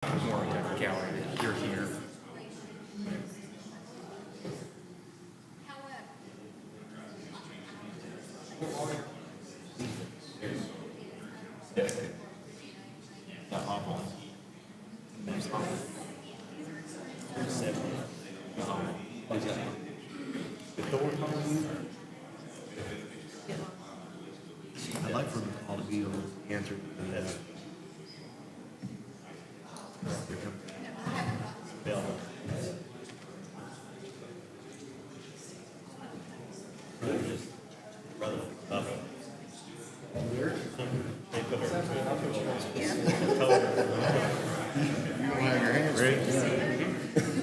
more technicality here. I'd like for the call to be answered.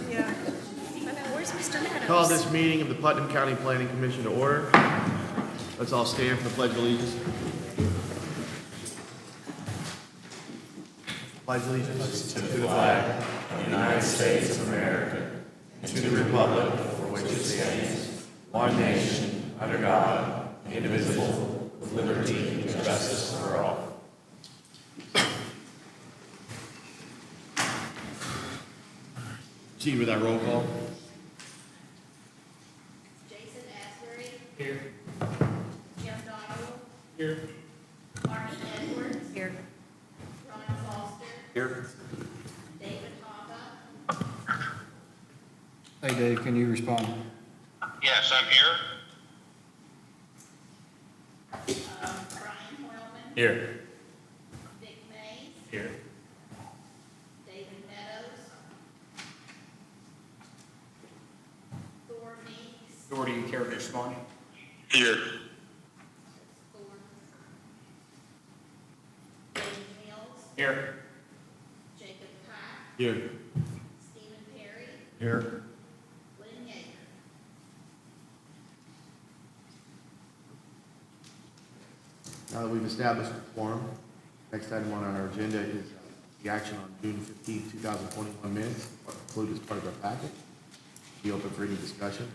Yeah. I know, where's Mr. Meadows? Call this meeting of the Putnam County Planning Commission to order. Let's all stand for the Pledge of Allegiance. Pledge allegiance to the flag of the United States of America, and to the republic for which it stands, one nation, under God, indivisible, with liberty and justice for all. Proceed with our roll call. Jason Asbury. Here. Jim Donald. Here. Martin Edwards. Here. Ron Foster. Here. David Hoppa. Hey Dave, can you respond? Yes, I'm here. Brian Wellman. Here. Vic Mays. Here. David Meadows. Thor Meeks. Thor, do you care to respond? Here. Thor. David Mills. Here. Jacob Pack. Here. Stephen Perry. Here. Lynn Yeager. Now that we've established a quorum, next item on our agenda is the action on June 15, 2021 minutes, included as part of our packet. Be open for any discussion.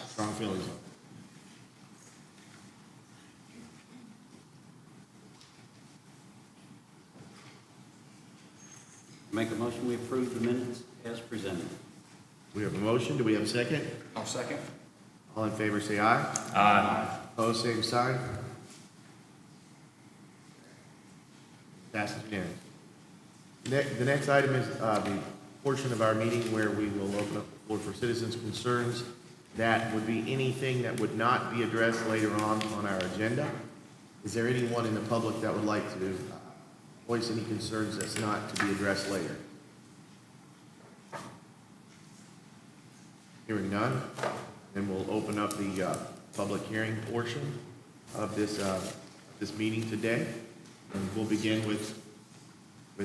Strong feelings on it. Make a motion, we approve the minutes as presented. We have a motion. Do we have a second? I'll second. All in favor, say aye. Aye. Opposed, same sign. Passes unanimously. The next item is the portion of our meeting where we will open up the floor for citizens' concerns. That would be anything that would not be addressed later on our agenda. Is there anyone in the public that would like to voice any concerns that's not to be addressed later? Hearing none, then we'll open up the public hearing portion of this meeting today. And we'll begin with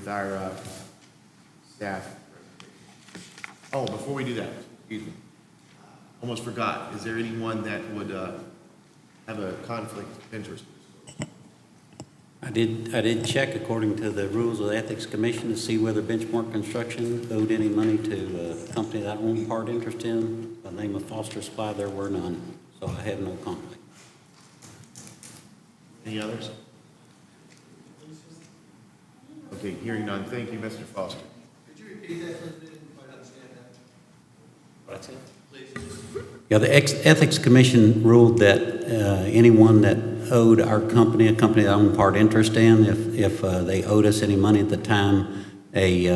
our staff. Oh, before we do that, excuse me. Almost forgot. Is there anyone that would have a conflict of interest? I did check according to the rules of the Ethics Commission to see whether Benchmark Construction owed any money to a company that I own part interest in. By the name of Foster Supply, there were none, so I have no conflict. Any others? Okay, hearing none. Thank you, Mr. Foster. Could you repeat that, please? I didn't quite understand that. What's it? Please. Yeah, the Ethics Commission ruled that anyone that owed our company, a company that I own part interest in, if they owed us any money at the time a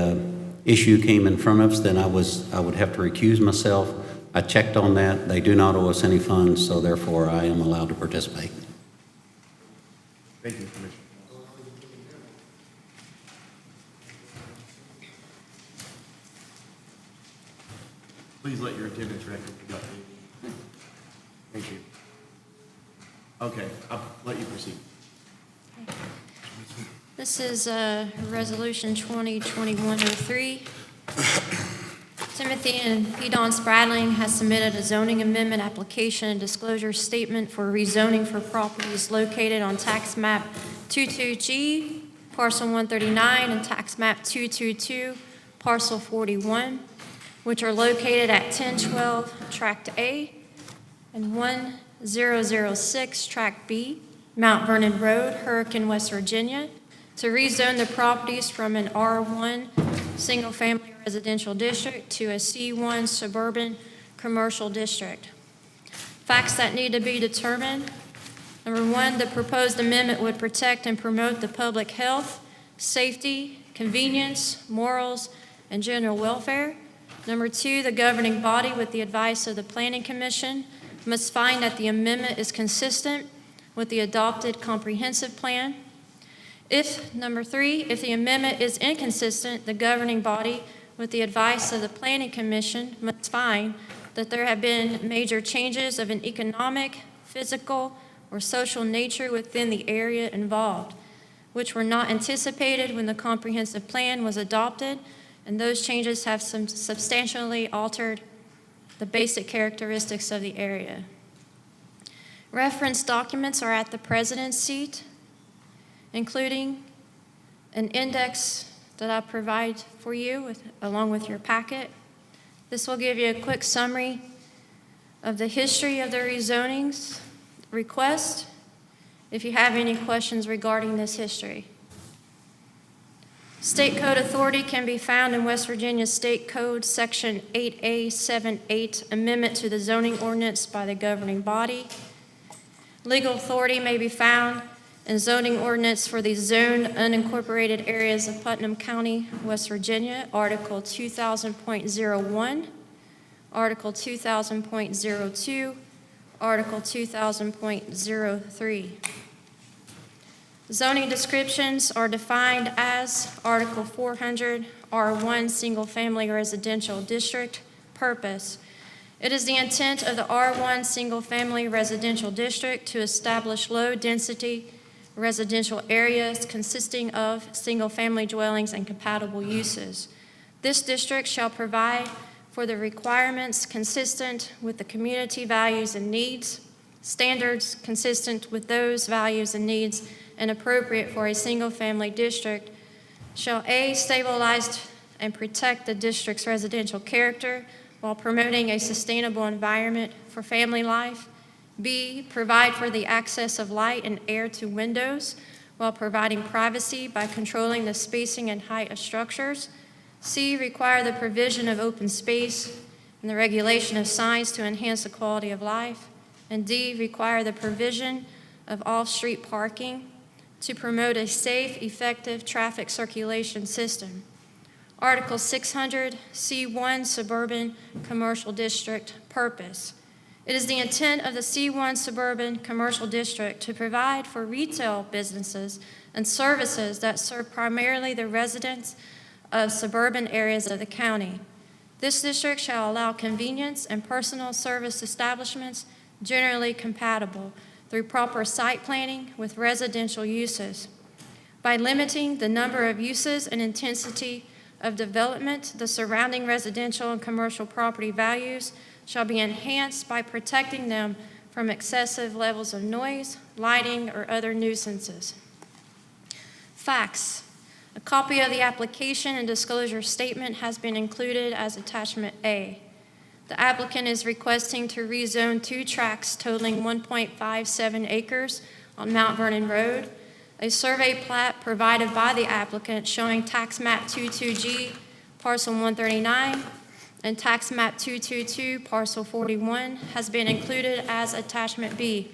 issue came in front of us, then I would have to recuse myself. I checked on that. They do not owe us any funds, so therefore I am allowed to participate. Thank you, Commissioner. Please let your attendance record be updated. Thank you. Okay, I'll let you proceed. This is Resolution 2021-03. Timothy and Pedon Spradling has submitted a zoning amendment application and disclosure statement for rezoning for properties located on tax map 22G, parcel 139, and tax map 222, parcel 41, which are located at 1012 Tract A and 1006 Tract B, Mount Vernon Road, Hurricane, West Virginia, to rezone the properties from an R1 single-family residential district to a C1 suburban commercial district. Facts that need to be determined. Number one, the proposed amendment would protect and promote the public health, safety, convenience, morals, and general welfare. Number two, the governing body, with the advice of the Planning Commission, must find that the amendment is consistent with the adopted comprehensive plan. Number three, if the amendment is inconsistent, the governing body, with the advice of the Planning Commission, must find that there have been major changes of an economic, physical, or social nature within the area involved, which were not anticipated when the comprehensive plan was adopted, and those changes have substantially altered the basic characteristics of the area. Reference documents are at the president's seat, including an index that I provide for you along with your packet. This will give you a quick summary of the history of the rezonings request, if you have any questions regarding this history. State Code Authority can be found in West Virginia State Code Section 8A78, Amendment to the Zoning Ordinance by the governing body. Legal authority may be found in zoning ordinance for the zoned unincorporated areas of Putnam County, West Virginia, Article 2000.01, Article 2000.02, Article 2000.03. Zoning descriptions are defined as Article 400, R1, Single-Family Residential District. Purpose. It is the intent of the R1 Single-Family Residential District to establish low-density residential areas consisting of single-family dwellings and compatible uses. This district shall provide for the requirements consistent with the community values and needs, standards consistent with those values and needs, and appropriate for a single-family district, shall A, stabilize and protect the district's residential character while promoting a sustainable environment for family life. B, provide for the access of light and air to windows while providing privacy by controlling the spacing and height of structures. C, require the provision of open space and the regulation of signs to enhance the quality of life. And D, require the provision of off-street parking to promote a safe, effective traffic circulation system. Article 600, C1 Suburban Commercial District. Purpose. It is the intent of the C1 Suburban Commercial District to provide for retail businesses and services that serve primarily the residents of suburban areas of the county. This district shall allow convenience and personal service establishments generally compatible through proper site planning with residential uses. By limiting the number of uses and intensity of development, the surrounding residential and commercial property values shall be enhanced by protecting them from excessive levels of noise, lighting, or other nuisances. Facts. A copy of the application and disclosure statement has been included as Attachment A. The applicant is requesting to rezone 2 tracts totaling 1.57 acres on Mount Vernon Road. A survey plat provided by the applicant showing tax map 22G, parcel 139, and tax map 222, parcel 41, has been included as Attachment B.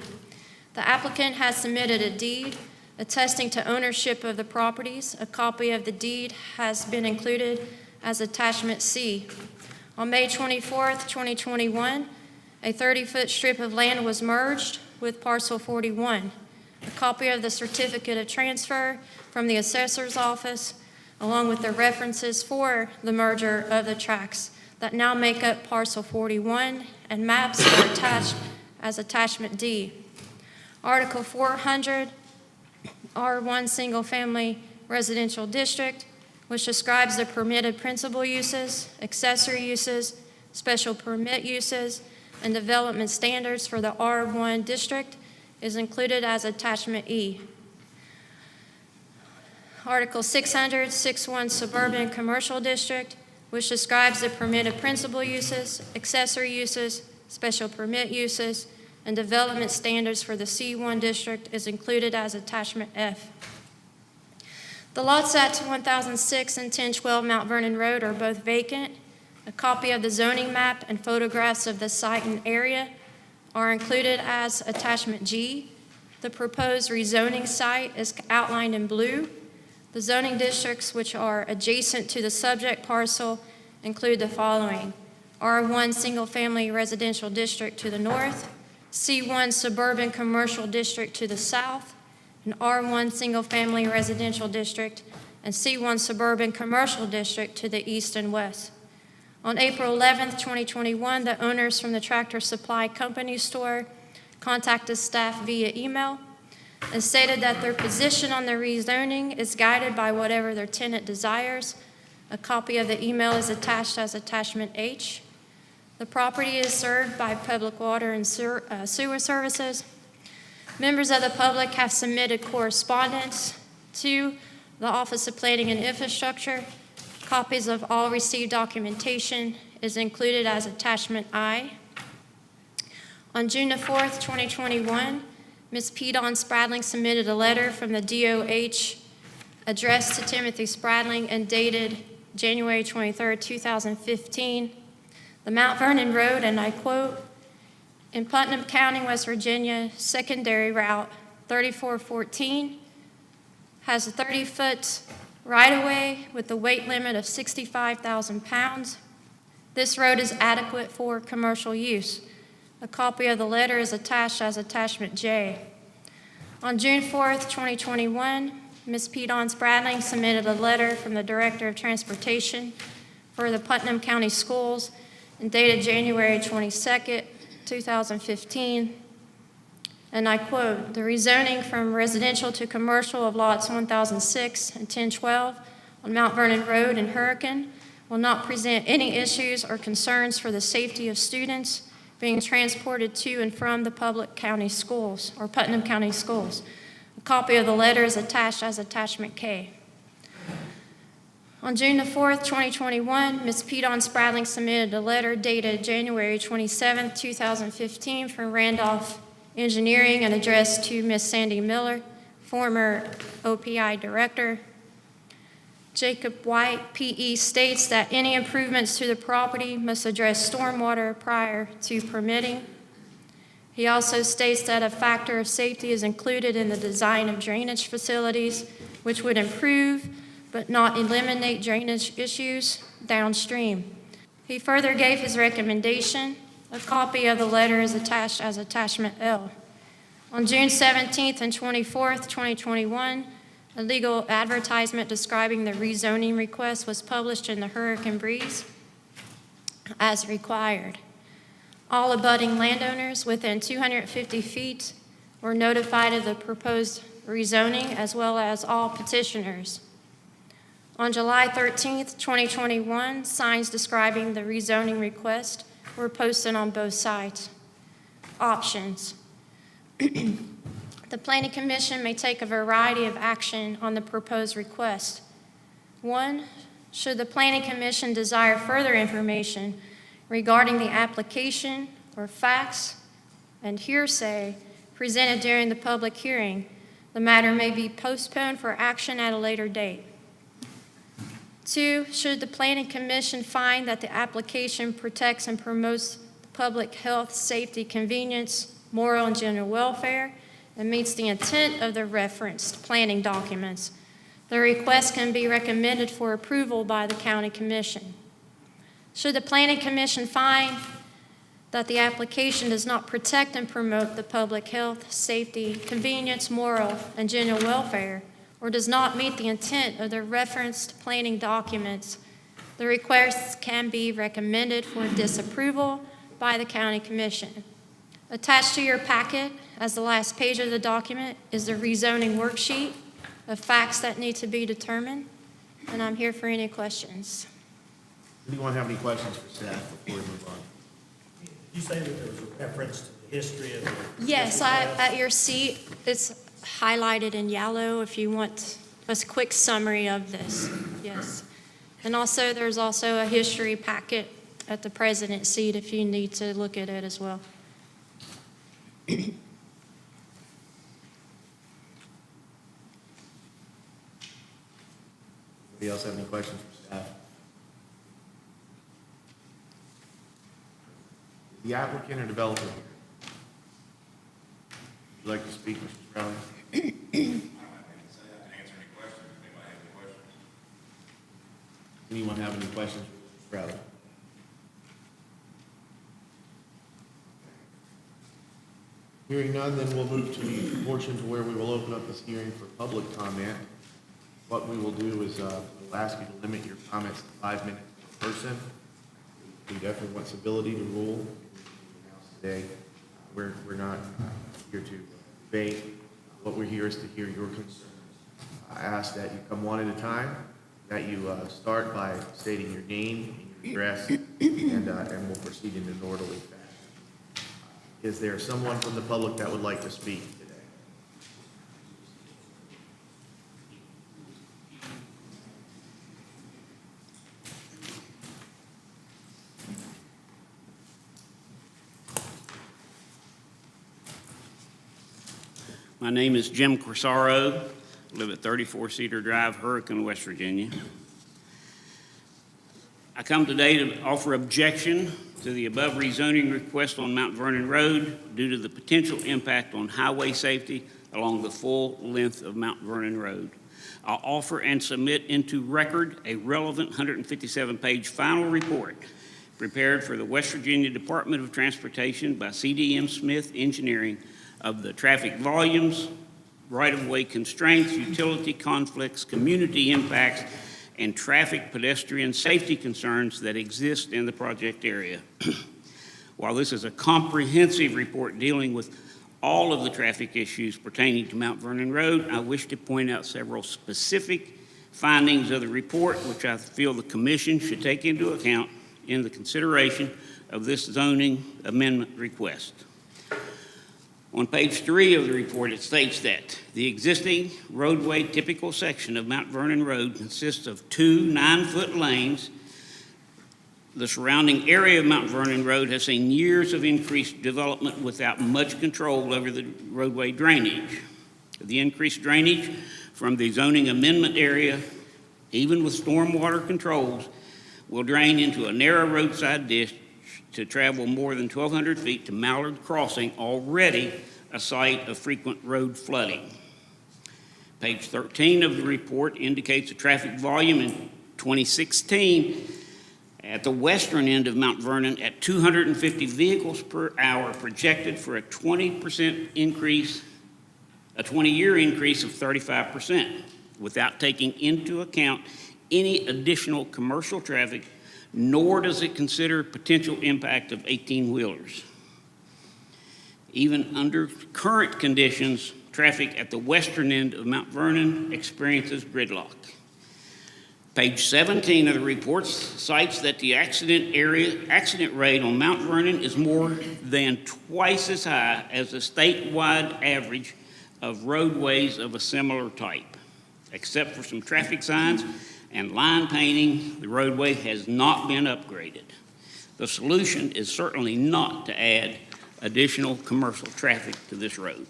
The applicant has submitted a deed attesting to ownership of the properties. A copy of the deed has been included as Attachment C. On May 24th, 2021, a 30-foot strip of land was merged with parcel 41. A copy of the certificate of transfer from the assessor's office, along with the references for the merger of the tracts that now make up parcel 41, and maps are attached as Attachment D. Article 400, R1 Single Family Residential District, which describes the permitted principal uses, accessory uses, special permit uses, and development standards for the R1 district, is included as Attachment E. Article 600, 61 Suburban Commercial District, which describes the permitted principal uses, accessory uses, special permit uses, and development standards for the C1 district, is included as Attachment F. The lots at 1006 and 1012 Mount Vernon Road are both vacant. A copy of the zoning map and photographs of the site and area are included as attachment G. The proposed rezoning site is outlined in blue. The zoning districts which are adjacent to the subject parcel include the following: R1 Single Family Residential District to the north, C1 Suburban Commercial District to the south, and R1 Single Family Residential District and C1 Suburban Commercial District to the east and west. On April 11th, 2021, the owners from the Tractor Supply Company store contacted staff via email and stated that their position on the rezoning is guided by whatever their tenant desires. A copy of the email is attached as attachment H. The property is served by public water and sewer services. Members of the public have submitted correspondence to the Office of Planning and Infrastructure. Copies of all received documentation is included as attachment I. On June the 4th, 2021, Ms. P. Dawn Spradling submitted a letter from the DOH addressed to Timothy Spradling and dated January 23rd, 2015. The Mount Vernon Road, and I quote, "In Putnam County, West Virginia, secondary route 3414 has a 30-foot right-of-way with a weight limit of 65,000 pounds. This road is adequate for commercial use. A copy of the letter is attached as attachment J." On June 4th, 2021, Ms. P. Dawn Spradling submitted a letter from the Director of Transportation for the Putnam County Schools and dated January 22nd, 2015. And I quote, "The rezoning from residential to commercial of lots 1006 and 1012 on Mount Vernon Road in Hurricane will not present any issues or concerns for the safety of students being transported to and from the public county schools or Putnam County Schools. A copy of the letter is attached as attachment K." On June the 4th, 2021, Ms. P. Dawn Spradling submitted a letter dated January 27th, 2015 from Randolph Engineering and addressed to Ms. Sandy Miller, former OPI Director. Jacob White, PE, states that any improvements to the property must address stormwater prior to permitting. He also states that a factor of safety is included in the design of drainage facilities, which would improve but not eliminate drainage issues downstream. He further gave his recommendation. A copy of the letter is attached as attachment L. On June 17th and 24th, 2021, a legal advertisement describing the rezoning request was published in the Hurricane Breeze as required. All abutting landowners within 250 feet were notified of the proposed rezoning, as well as all petitioners. On July 13th, 2021, signs describing the rezoning request were posted on both sides. Options. The Planning Commission may take a variety of action on the proposed request. 1, should the Planning Commission desire further information regarding the application or facts and hearsay presented during the public hearing, the matter may be postponed for action at a later date. 2, should the Planning Commission find that the application protects and promotes public health, safety, convenience, moral, and general welfare, and meets the intent of the referenced planning documents, the request can be recommended for approval by the County Commission. Should the Planning Commission find that the application does not protect and promote the public health, safety, convenience, moral, and general welfare, or does not meet the intent of the referenced planning documents, the request can be recommended for disapproval by the County Commission. Attached to your packet, as the last page of the document, is the rezoning worksheet of facts that need to be determined, and I'm here for any questions. Anyone have any questions for staff before we move on? You say that there was a reference to the history of the... Yes, at your seat, it's highlighted in yellow if you want a quick summary of this, yes. And also, there's also a history packet at the president's seat if you need to look at it as well. Anybody else have any questions for staff? Is the applicant or developer here? Would you like to speak, Mr. Crowley? Anyone have any questions for Mr. Crowley? Hearing none, then we'll move to the portion to where we will open up this hearing for public comment. What we will do is we'll ask you to limit your comments to 5 minutes per person. We definitely want civility to rule today. We're not here to debate. What we're here is to hear your concerns. I ask that you come one at a time, that you start by stating your name and your address, and we'll proceed in an orderly fashion. Is there someone from the public that would like to speak today? My name is Jim Corsaro. I live at 34 Cedar Drive, Hurricane, West Virginia. I come today to offer objection to the above rezoning request on Mount Vernon Road due to the potential impact on highway safety along the full length of Mount Vernon Road. I'll offer and submit into record a relevant 157-page final report prepared for the West Virginia Department of Transportation by CDM Smith Engineering of the traffic volumes, right-of-way constraints, utility conflicts, community impacts, and traffic pedestrian safety concerns that exist in the project area. While this is a comprehensive report dealing with all of the traffic issues pertaining to Mount Vernon Road, I wish to point out several specific findings of the report which I feel the Commission should take into account in the consideration of this zoning amendment request. On page 3 of the report, it states that the existing roadway typical section of Mount Vernon Road consists of 2 9-foot lanes. The surrounding area of Mount Vernon Road has seen years of increased development without much control over the roadway drainage. The increased drainage from the zoning amendment area, even with stormwater controls, will drain into a narrow roadside ditch to travel more than 1,200 feet to Mallard Crossing, already a site of frequent road flooding. Page 13 of the report indicates a traffic volume in 2016 at the western end of Mount Vernon at 250 vehicles per hour, projected for a 20% increase, a 20-year increase of 35%, without taking into account any additional commercial traffic, nor does it consider potential impact of 18-wheelers. Even under current conditions, traffic at the western end of Mount Vernon experiences gridlock. Page 17 of the report cites that the accident rate on Mount Vernon is more than twice as high as the statewide average of roadways of a similar type. Except for some traffic signs and line painting, the roadway has not been upgraded. The solution is certainly not to add additional commercial traffic to this road.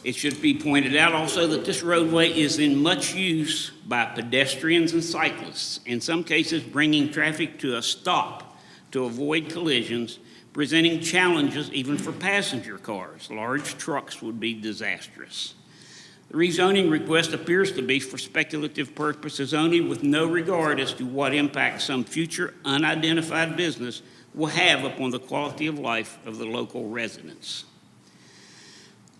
It should be pointed out also that this roadway is in much use by pedestrians and cyclists, in some cases bringing traffic to a stop to avoid collisions, presenting challenges even for passenger cars. Large trucks would be disastrous. The rezoning request appears to be for speculative purposes only, with no regard as to what impact some future unidentified business will have upon the quality of life of the local residents.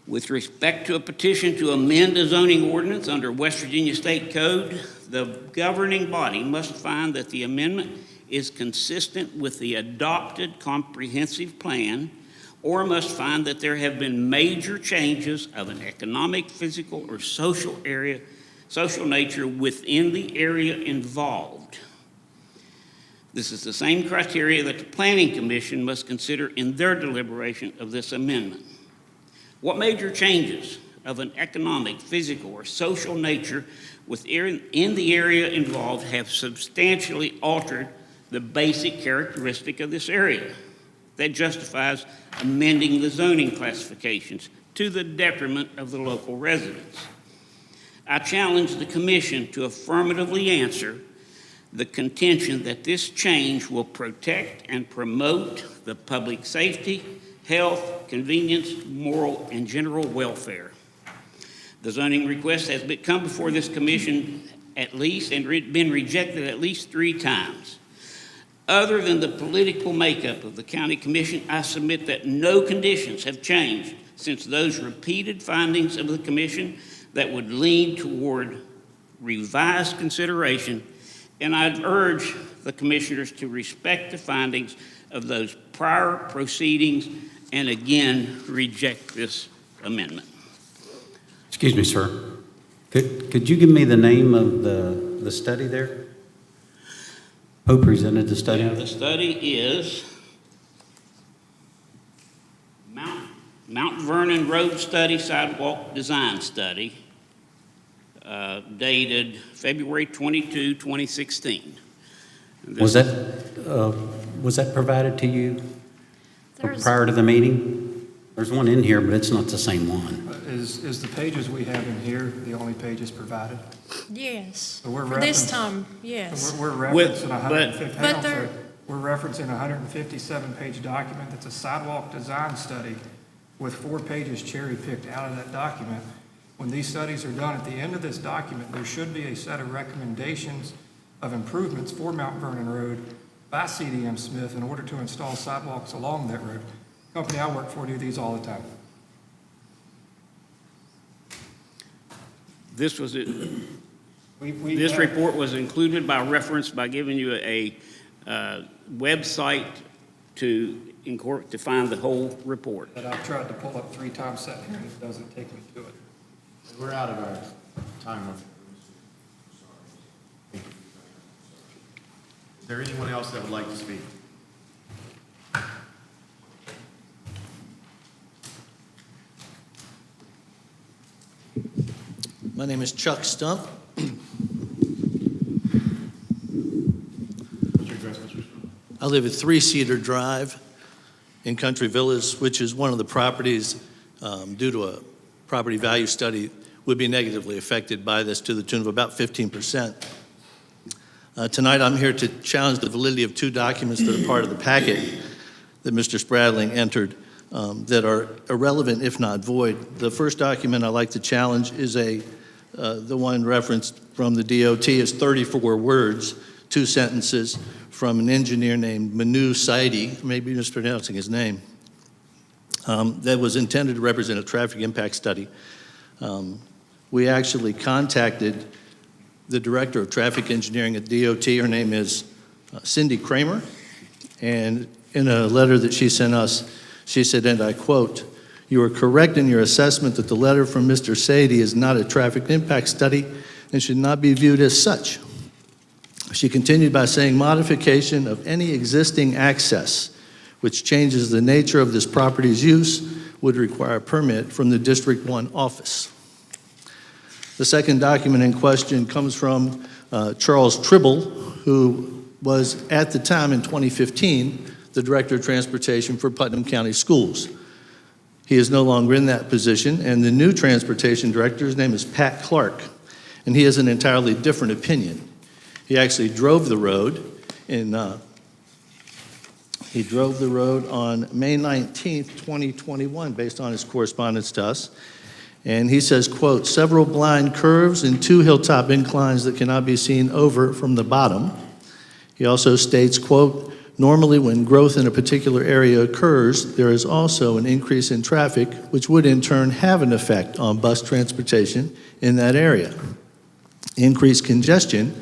With respect to a petition to amend a zoning ordinance under West Virginia State Code, the governing body must find that the amendment is consistent with the adopted comprehensive plan, or must find that there have been major changes of an economic, physical, or social nature within the area involved. This is the same criteria that the Planning Commission must consider in their deliberation of this amendment. What major changes of an economic, physical, or social nature in the area involved have substantially altered the basic characteristic of this area that justifies amending the zoning classifications to the detriment of the local residents? I challenge the commission to affirmatively answer the contention that this change will protect and promote the public safety, health, convenience, moral, and general welfare. The zoning request has come before this commission at least and been rejected at least 3 times. Other than the political makeup of the county commission, I submit that no conditions have changed since those repeated findings of the commission that would lean toward revised consideration, and I'd urge the commissioners to respect the findings of those prior proceedings and again reject this amendment. Excuse me, sir. Could you give me the name of the study there? Who presented the study? Yeah, the study is Mount Vernon Road Study Sidewalk Design Study, dated February 22, 2016. Was that provided to you There's- prior to the meeting? There's one in here, but it's not the same one. Is the pages we have in here the only pages provided? Yes. So we're For this referencing- time, yes. We're With- referencing but- 150, But there- we're referencing a 157-page document that's a sidewalk design study with 4 pages cherry-picked out of that document. When these studies are done, at the end of this document, there should be a set of recommendations of improvements for Mount Vernon Road by CDM Smith in order to install sidewalks along that road. The company I work for do these all the time. This was it. We This have- report was included by reference by giving you a website to find the whole report. that I've tried to pull up 3 times sitting here, and it doesn't take me to it. We're out of our time limit. Is there anyone else that would like to speak? My name is Chuck Stump. What's your address, Mr. Stone? I live at 3 Cedar Drive in Country Villas, which is one of the properties, due to a property value study, would be negatively affected by this to the tune of about 15%. Tonight, I'm here to challenge the validity of 2 documents that are part of the packet that Mr. Spradling entered that are irrelevant, if not void. The first document I'd like to challenge is the one referenced from the DOT is 34 words, 2 sentences from an engineer named Manu Saidi, maybe mispronouncing his name, that was intended to represent a traffic impact study. We actually contacted the director of traffic engineering at DOT. Her name is Cindy Kramer, and in a letter that she sent us, she said, and I quote, "You are correct in your assessment that the letter from Mr. Sadie is not a traffic impact study and should not be viewed as such." She continued by saying, "Modification of any existing access which changes the nature of this property's use would require a permit from the District 1 office." The second document in question comes from Charles Tribble, who was at the time in 2015 the Director of Transportation for Putnam County Schools. He is no longer in that position, and the new Transportation Director, his name is Pat Clark, and he has an entirely different opinion. He actually drove the road on May 19th, 2021, based on his correspondence to us. And he says, quote, "Several blind curves and 2 hilltop inclines that cannot be seen over from the bottom." He also states, quote, "Normally when growth in a particular area occurs, there is also an increase in traffic, which would in turn have an effect on bus transportation in that area. Increased congestion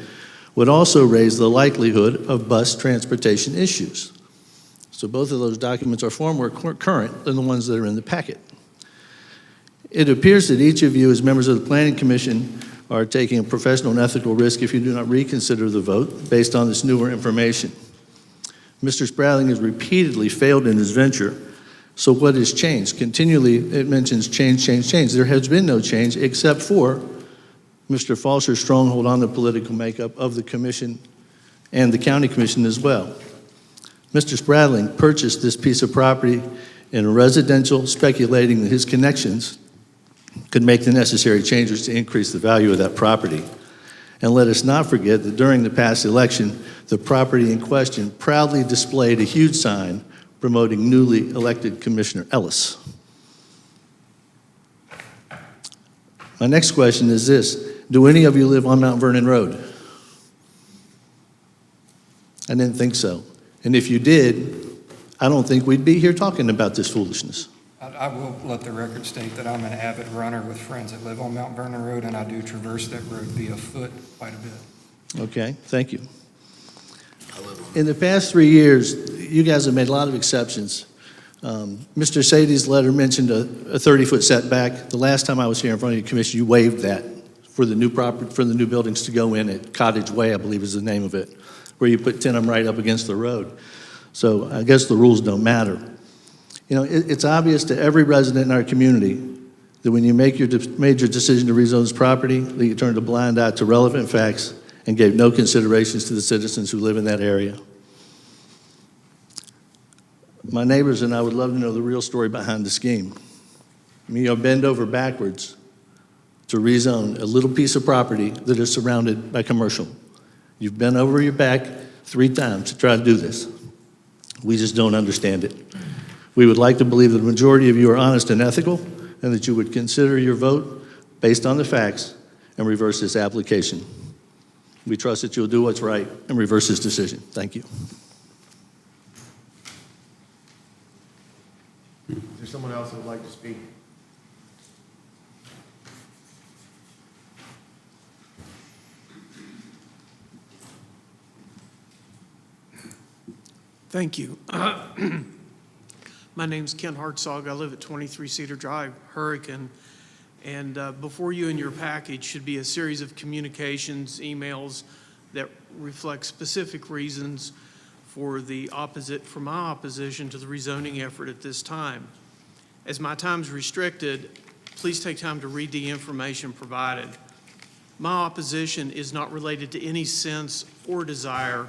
would also raise the likelihood of bus transportation issues." So both of those documents are far more current than the ones that are in the packet. It appears that each of you, as members of the Planning Commission, are taking a professional and ethical risk if you do not reconsider the vote based on this newer information. Mr. Spradling has repeatedly failed in his venture. So what has changed? Continually, it mentions change, change, change. There has been no change except for Mr. Falser's stronghold on the political makeup of the commission and the county commission as well. Mr. Spradling purchased this piece of property in a residential, speculating that his connections could make the necessary changes to increase the value of that property. And let us not forget that during the past election, the property in question proudly displayed a huge sign promoting newly elected Commissioner Ellis. My next question is this: do any of you live on Mount Vernon Road? I didn't think so. And if you did, I don't think we'd be here talking about this foolishness. I will let the record state that I'm an avid runner with friends that live on Mount Vernon Road, and I do traverse that road via foot quite a bit. Okay, thank you. In the past 3 years, you guys have made a lot of exceptions. Mr. Sadie's letter mentioned a 30-foot setback. The last time I was here in front of the commission, you waived that for the new property, for the new buildings to go in at Cottage Way, I believe is the name of it, where you put Tenham right up against the road. So I guess the rules don't matter. You know, it's obvious to every resident in our community that when you made your decision to rezone this property, that you turned a blind eye to relevant facts and gave no considerations to the citizens who live in that area. My neighbors and I would love to know the real story behind the scheme. I mean, you'll bend over backwards to rezone a little piece of property that is surrounded by commercial. You've bent over your back 3 times to try to do this. We just don't understand it. We would like to believe that the majority of you are honest and ethical, and that you would consider your vote based on the facts and reverse this application. We trust that you'll do what's right and reverse this decision. Thank you. Is there someone else that would like to speak? Thank you. My name's Ken Hartzog. I live at 23 Cedar Drive, Hurricane. And before you in your package should be a series of communications, emails that reflect specific reasons for my opposition to the rezoning effort at this time. As my time's restricted, please take time to read the information provided. My opposition is not related to any sense or desire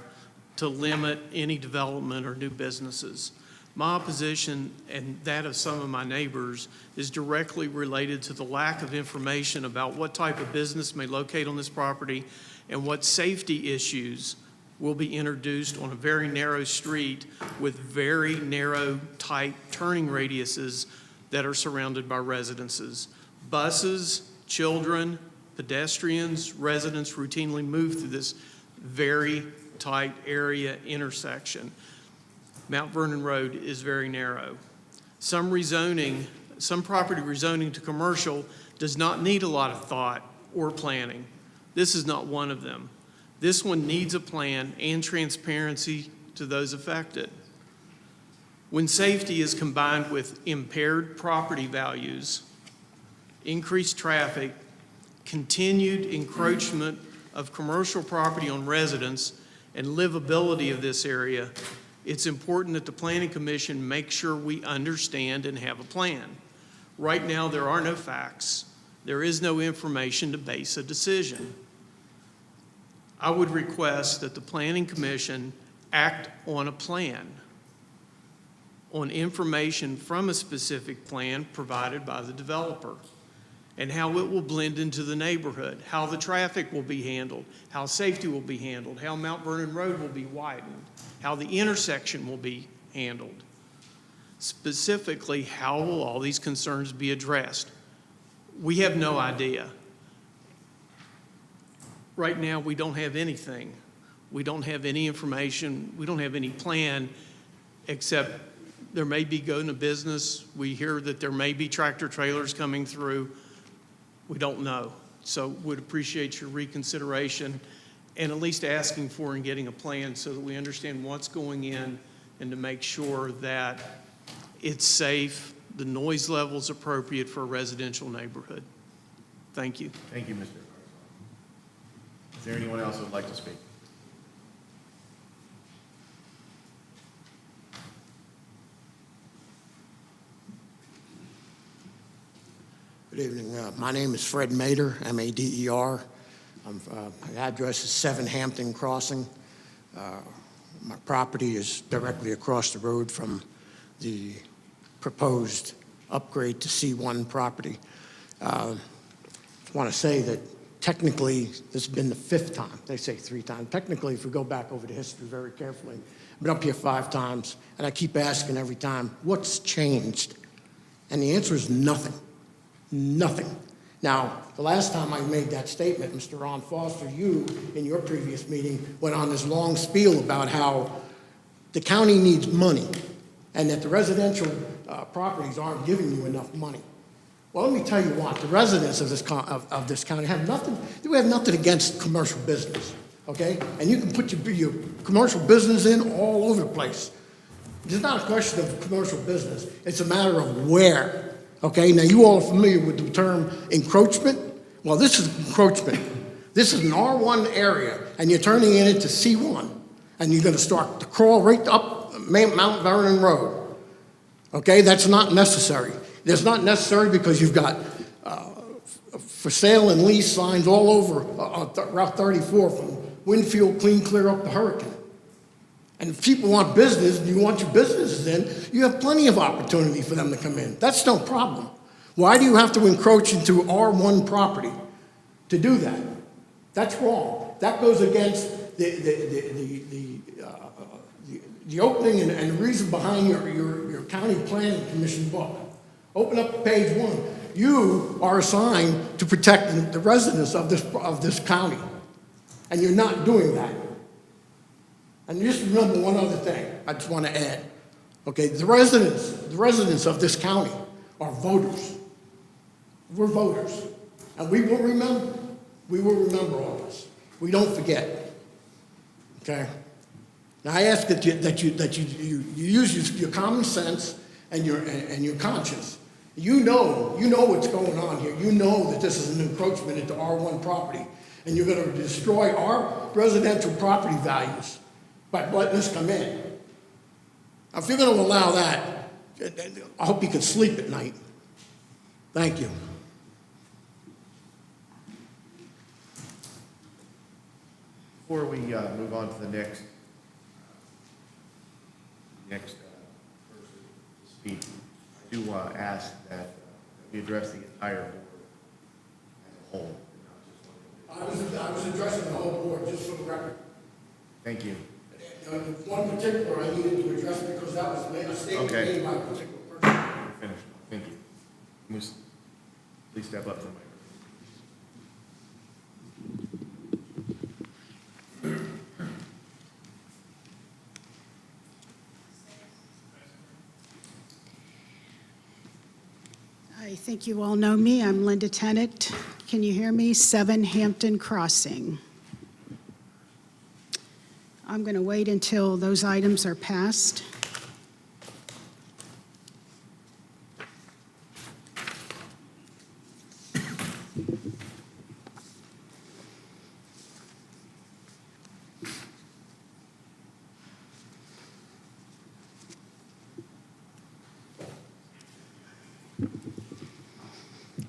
to limit any development or new businesses. My opposition, and that of some of my neighbors, is directly related to the lack of information about what type of business may locate on this property and what safety issues will be introduced on a very narrow street with very narrow, tight turning radiuses that are surrounded by residences. Buses, children, pedestrians, residents routinely move through this very tight area intersection. Mount Vernon Road is very narrow. Some property rezoning to commercial does not need a lot of thought or planning. This is not one of them. This one needs a plan and transparency to those affected. When safety is combined with impaired property values, increased traffic, continued encroachment of commercial property on residents, and livability of this area, it's important that the Planning Commission make sure we understand and have a plan. Right now, there are no facts. There is no information to base a decision. I would request that the Planning Commission act on a plan, on information from a specific plan provided by the developer, and how it will blend into the neighborhood, how the traffic will be handled, how safety will be handled, how Mount Vernon Road will be widened, how the intersection will be handled. Specifically, how will all these concerns be addressed? We have no idea. Right now, we don't have anything. We don't have any information. We don't have any plan, except there may be going to business. We hear that there may be tractor trailers coming through. We don't know. So would appreciate your reconsideration and at least asking for and getting a plan so that we understand what's going in and to make sure that it's safe, the noise level is appropriate for a residential neighborhood. Thank you. Thank you, Mr. Is there anyone else who would like to speak? Good evening. My name is Fred Mader, M-A-D-E-R. My address is 7 Hampton Crossing. My property is directly across the road from the proposed upgrade to C1 property. I want to say that technically, this has been the 5th time. They say 3 times. Technically, if we go back over the history very carefully, I've been up here 5 times, and I keep asking every time, what's changed? And the answer is nothing. Nothing. Now, the last time I made that statement, Mr. Ron Foster, you, in your previous meeting, went on this long spiel about how the county needs money and that the residential properties aren't giving you enough money. Well, let me tell you what, the residents of this county have nothing against commercial business, okay? And you can put your commercial business in all over the place. It's not a question of commercial business. It's a matter of where, okay? Now, you all are familiar with the term encroachment. Well, this is encroachment. This is an R1 area, and you're turning it into C1, and you're going to start to crawl right up Mount Vernon Road, okay? That's not necessary. It's not necessary because you've got for sale and lease signs all over Route 34 from Winfield clear up to Hurricane. And if people want business, and you want your businesses in, you have plenty of opportunity for them to come in. That's no problem. Why do you have to encroach into R1 property to do that? That's wrong. That goes against the opening and the reason behind your county planning commission book. Open up page 1. You are assigned to protect the residents of this county, and you're not doing that. And just remember one other thing I just want to add. Okay, the residents of this county are voters. We're voters, and we will remember. We will remember all this. We don't forget. Okay. Now I ask that you use your common sense and your conscience. You know what's going on here. You know that this is an encroachment into R1 property, and you're going to destroy our residential property values by letting this come in. Now, if you're going to allow that, I hope you can sleep at night. Thank you. Before we move on to the next person to speak, I do ask that we address the entire board as a whole. I was addressing the whole board, just for the record. Thank you. One particular I needed to address because that was a statement made by a particular person. Finish. Thank you. Please step up to the mic. I think you all know me. I'm Linda Tennant. Can you hear me? 7 Hampton Crossing. I'm going to wait until those items are passed.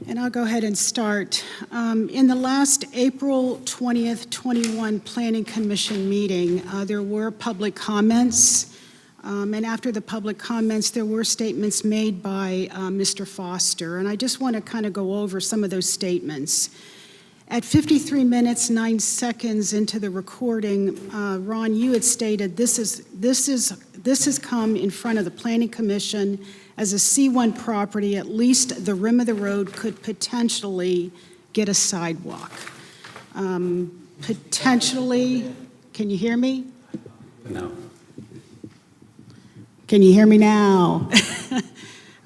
And I'll go ahead and start. In the last April 20th, 21 Planning Commission meeting, there were public comments. And after the public comments, there were statements made by Mr. Foster. And I just want to kind of go over some of those statements. At 53 minutes, 9 seconds into the recording, Ron, you had stated this has come in front of the Planning Commission as a C1 property. At least the rim of the road could potentially get a sidewalk. Potentially, can you hear me? No. Can you hear me now?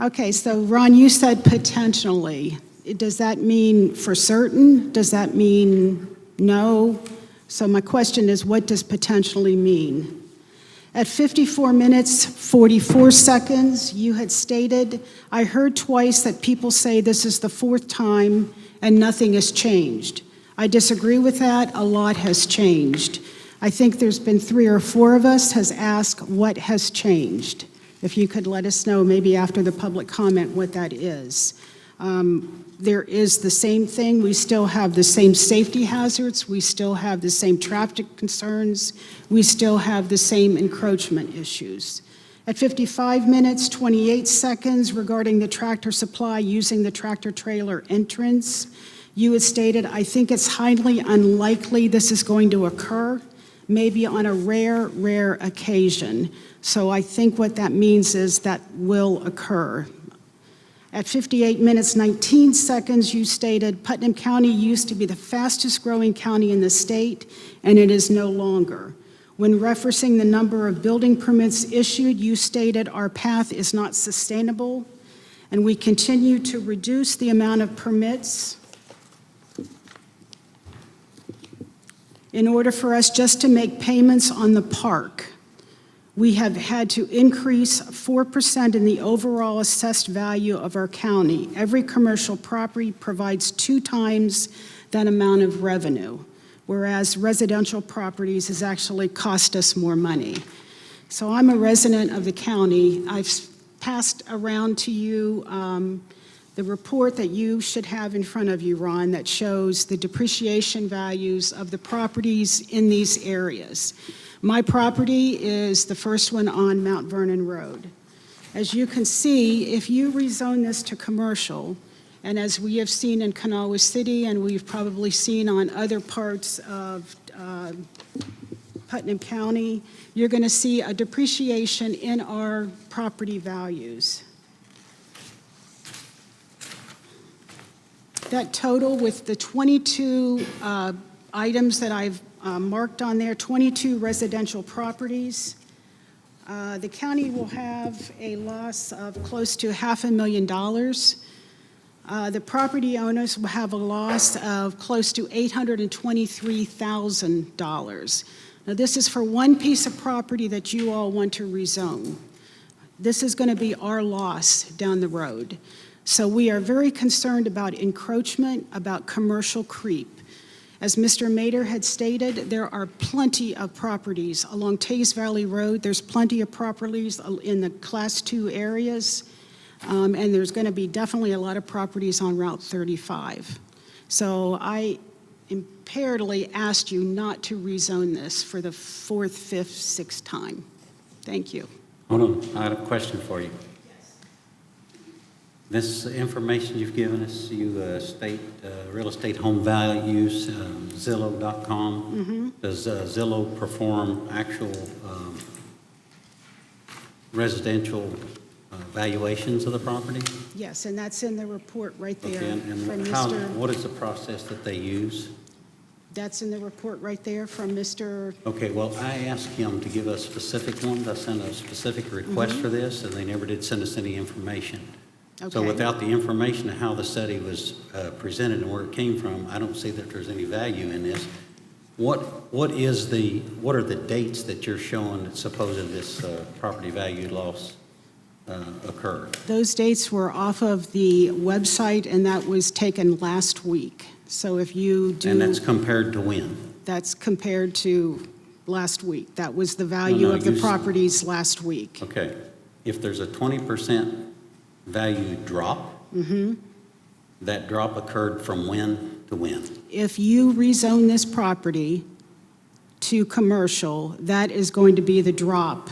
Okay, so Ron, you said potentially. Does that mean for certain? Does that mean no? So my question is, what does potentially mean? At 54 minutes, 44 seconds, you had stated, I heard twice that people say this is the 4th time and nothing has changed. I disagree with that. A lot has changed. I think there's been 3 or 4 of us has asked what has changed. If you could let us know maybe after the public comment what that is. There is the same thing. We still have the same safety hazards. We still have the same traffic concerns. We still have the same encroachment issues. At 55 minutes, 28 seconds regarding the Tractor Supply using the tractor-trailer entrance, you had stated, I think it's highly unlikely this is going to occur, maybe on a rare occasion. So I think what that means is that will occur. At 58 minutes, 19 seconds, you stated, Putnam County used to be the fastest-growing county in the state, and it is no longer. When referencing the number of building permits issued, you stated our path is not sustainable, and we continue to reduce the amount of permits in order for us just to make payments on the park. We have had to increase 4% in the overall assessed value of our county. Every commercial property provides 2 times that amount of revenue, whereas residential properties has actually cost us more money. So I'm a resident of the county. I've passed around to you the report that you should have in front of you, Ron, that shows the depreciation values of the properties in these areas. My property is the first one on Mount Vernon Road. As you can see, if you rezone this to commercial, and as we have seen in Kanawha City, and we've probably seen on other parts of Putnam County, you're going to see a depreciation in our property values. That total with the 22 items that I've marked on there, 22 residential properties, the county will have a loss of close to $500,000. The property owners will have a loss of close to $823,000. Now, this is for one piece of property that you all want to rezone. This is going to be our loss down the road. So we are very concerned about encroachment, about commercial creep. As Mr. Mader had stated, there are plenty of properties along Tays Valley Road. There's plenty of properties in the Class 2 areas. And there's going to be definitely a lot of properties on Route 35. So I imperatively asked you not to rezone this for the 4th, 5th, 6th time. Thank you. Hold on, I have a question for you. This information you've given us, you state real estate home values, Zillow.com. Does Zillow perform actual residential valuations of the property? Yes, and that's in the report right there Okay, and from how, Mr. what is the process that they use? That's in the report right there from Mr. Okay, well, I asked him to give us specific ones. I sent a specific request for this, and they never did send us any information. So Okay. without the information of how the study was presented and where it came from, I don't see that there's any value in this. What are the dates that you're showing that supposed this property value loss occurred? Those dates were off of the website, and that was taken last week. So if you do... And that's compared to when? That's compared to last week. That was the value No, of the you- properties last week. Okay. If there's a 20% value drop, that drop occurred from when to when? If you rezone this property to commercial, that is going to be the drop,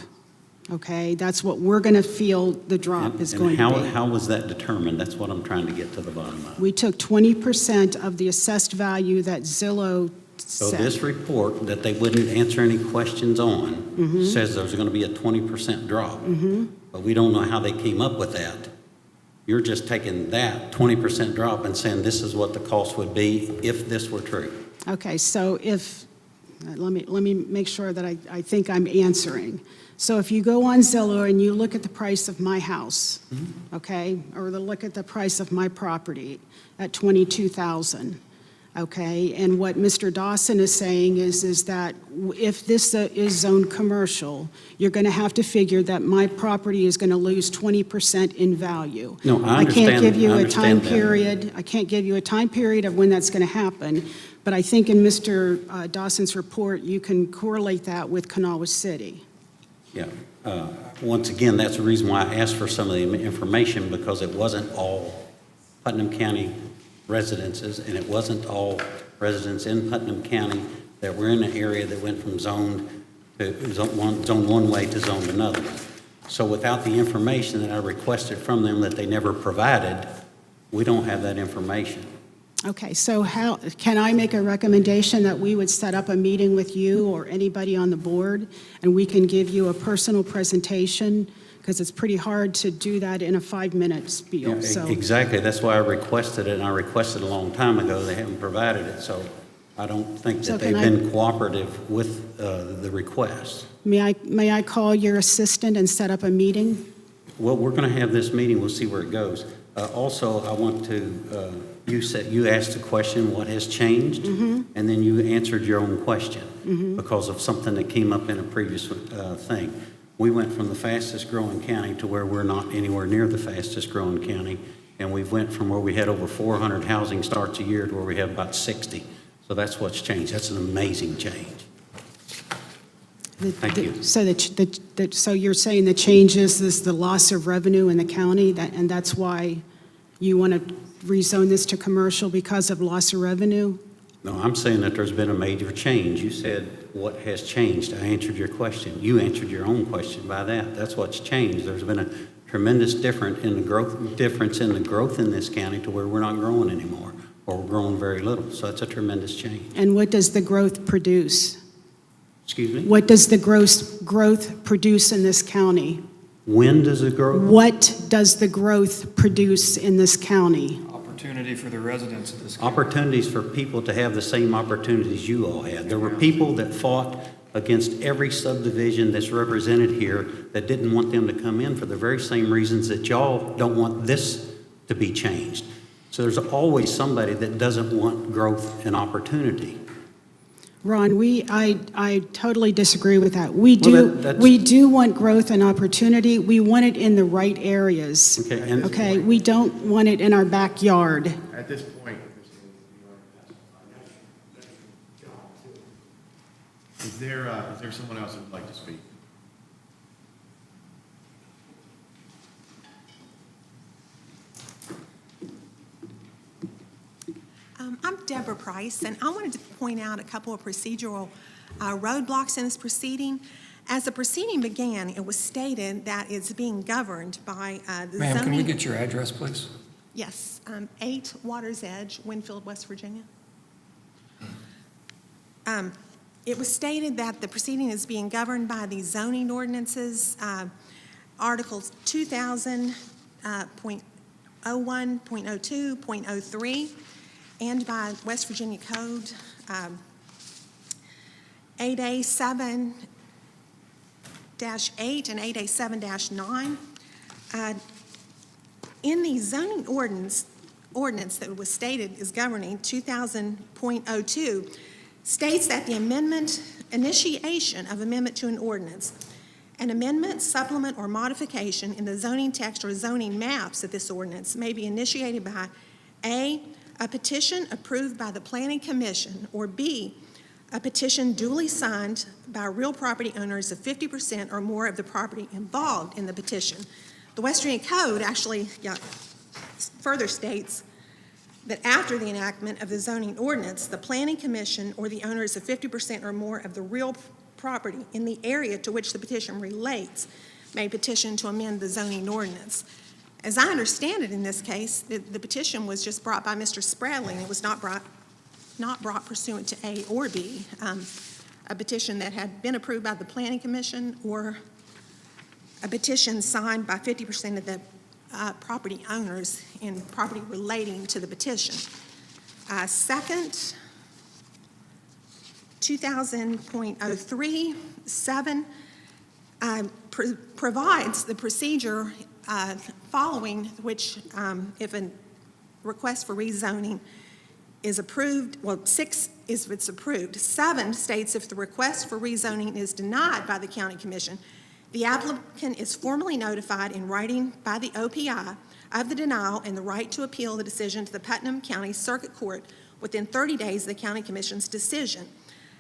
okay? That's what we're going to feel the drop is going to be. How was that determined? That's what I'm trying to get to the bottom of. We took 20% of the assessed value that Zillow So set. this report that they wouldn't answer any questions on says there's going to be a 20% drop. But we don't know how they came up with that. You're just taking that 20% drop and saying this is what the cost would be if this were true. Okay, so if, let me make sure that I think I'm answering. So if you go on Zillow and you look at the price of my house, okay, or look at the price of my property at $22,000, okay, and what Mr. Dawson is saying is that if this is zoned commercial, you're going to have to figure that my property is going to lose 20% in value. No, I I can't understand- give you I a time understand that. period. I can't give you a time period of when that's going to happen, but I think in Mr. Dawson's report, you can correlate that with Kanawha City. Yeah. Once again, that's the reason why I asked for some of the information, because it wasn't all Putnam County residences, and it wasn't all residents in Putnam County that were in an area that went from zone one way to zone another. So without the information that I requested from them that they never provided, we don't have that information. Okay, so how, can I make a recommendation that we would set up a meeting with you or anybody on the board, and we can give you a personal presentation? Because it's pretty hard to do that in a 5-minute spiel, Yeah, so. Exactly, that's why I requested it, and I requested a long time ago. They haven't provided it, so I don't think So that they've can I- been cooperative with the request. May I call your assistant and set up a meeting? Well, we're going to have this meeting, we'll see where it goes. Also, I want to, you asked a question, what has changed? Mm-hmm. And then you answered your own question because of something that came up in a previous thing. We went from the fastest growing county to where we're not anywhere near the fastest growing county. And we went from where we had over 400 housing starts a year to where we have about 60. So that's what's changed. That's an amazing change. Thank you. So you're saying the changes is the loss of revenue in the county, and that's why you want to rezone this to commercial because of loss of revenue? No, I'm saying that there's been a major change. You said, what has changed? I answered your question. You answered your own question by that. That's what's changed. There's been a tremendous difference in the growth in this county to where we're not growing anymore, or we're growing very little. So it's a tremendous change. And what does the growth produce? Excuse me? What does the growth produce in this county? When does it grow? What does the growth produce in this county? Opportunity for the residents of this county. Opportunities for people to have the same opportunities you all had. There were people that fought against every subdivision that's represented here that didn't want them to come in for the very same reasons that y'all don't want this to be changed. So there's always somebody that doesn't want growth and opportunity. Ron, I totally disagree with that. We do want growth and opportunity. We want it in the right areas. Okay, we don't want it in our backyard. At this point, is there someone else that would like to speak? I'm Deborah Price, and I wanted to point out a couple of procedural roadblocks in this proceeding. As the proceeding began, it was stated that it's being governed by the zoning... Ma'am, can we get your address, please? Yes, 8 Waters Edge, Winfield, West Virginia. It was stated that the proceeding is being governed by the zoning ordinances, Articles 2000, .01, .02, .03, and by West Virginia Code 8A7-8 and 8A7-9. In the zoning ordinance that was stated is governing 2000.02 states that the initiation of amendment to an ordinance, an amendment, supplement, or modification in the zoning text or zoning maps of this ordinance may be initiated by A, a petition approved by the Planning Commission, or B, a petition duly signed by real property owners of 50% or more of the property involved in the petition. The West Virginia Code actually further states that after the enactment of the zoning ordinance, the Planning Commission or the owners of 50% or more of the real property in the area to which the petition relates may petition to amend the zoning ordinance. As I understand it in this case, the petition was just brought by Mr. Spradling. It was not brought pursuant to A or B, a petition that had been approved by the Planning Commission or a petition signed by 50% of the property owners in property relating to the petition. Second, 2000.03.7 provides the procedure following which, if a request for rezoning is approved, well, 6 is if it's approved. 7 states if the request for rezoning is denied by the County Commission, the applicant is formally notified in writing by the OPI of the denial and the right to appeal the decision to the Putnam County Circuit Court within 30 days of the County Commission's decision.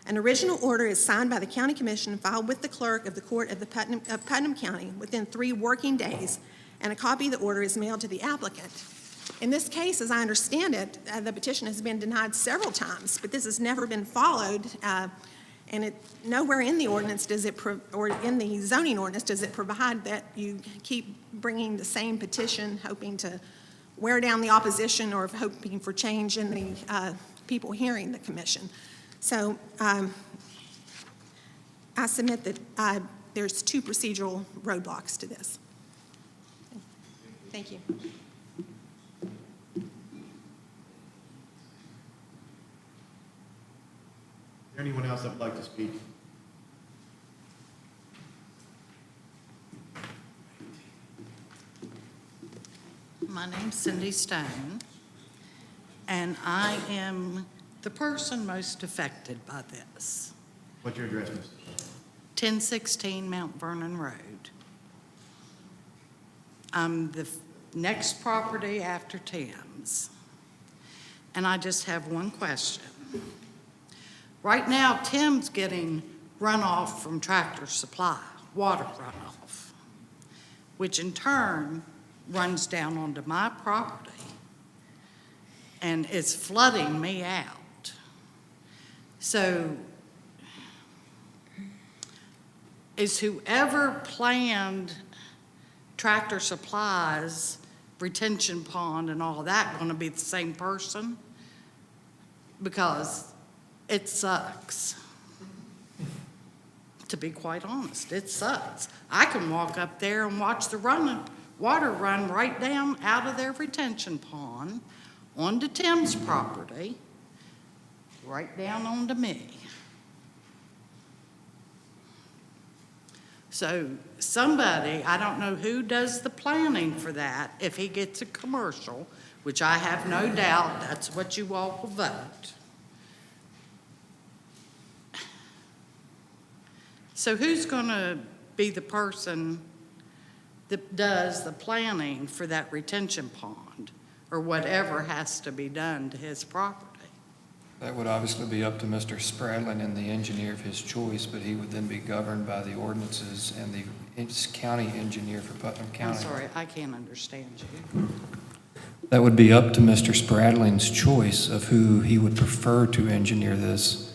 An original order is signed by the County Commission and filed with the clerk of the court of Putnam County within 3 working days, and a copy of the order is mailed to the applicant. In this case, as I understand it, the petition has been denied several times, but this has never been followed And nowhere in the ordinance does it, or in the zoning ordinance, does it provide that you keep bringing the same petition, hoping to wear down the opposition or hoping for change in the people hearing the commission. So I submit that there's 2 procedural roadblocks to this. Thank you. Is there anyone else that would like to speak? My name's Cindy Stone, and I am the person most affected by this. What's your address, Mr.? 1016 Mount Vernon Road. I'm the next property after Tim's. And I just have one question. Right now, Tim's getting runoff from Tractor Supply, water runoff, which in turn runs down onto my property and is flooding me out. So is whoever planned Tractor Supply's retention pond and all that going to be the same person? Because it sucks. To be quite honest, it sucks. I can walk up there and watch the water run right down out of their retention pond onto Tim's property, right down onto me. So somebody, I don't know who does the planning for that, if he gets a commercial, which I have no doubt that's what you all will vote. So who's going to be the person that does the planning for that retention pond or whatever has to be done to his property? That would obviously be up to Mr. Spradlin and the engineer of his choice, but he would then be governed by the ordinances and the county engineer for Putnam I'm County. sorry, I can't understand you. That would be up to Mr. Spradlin's choice of who he would prefer to engineer this.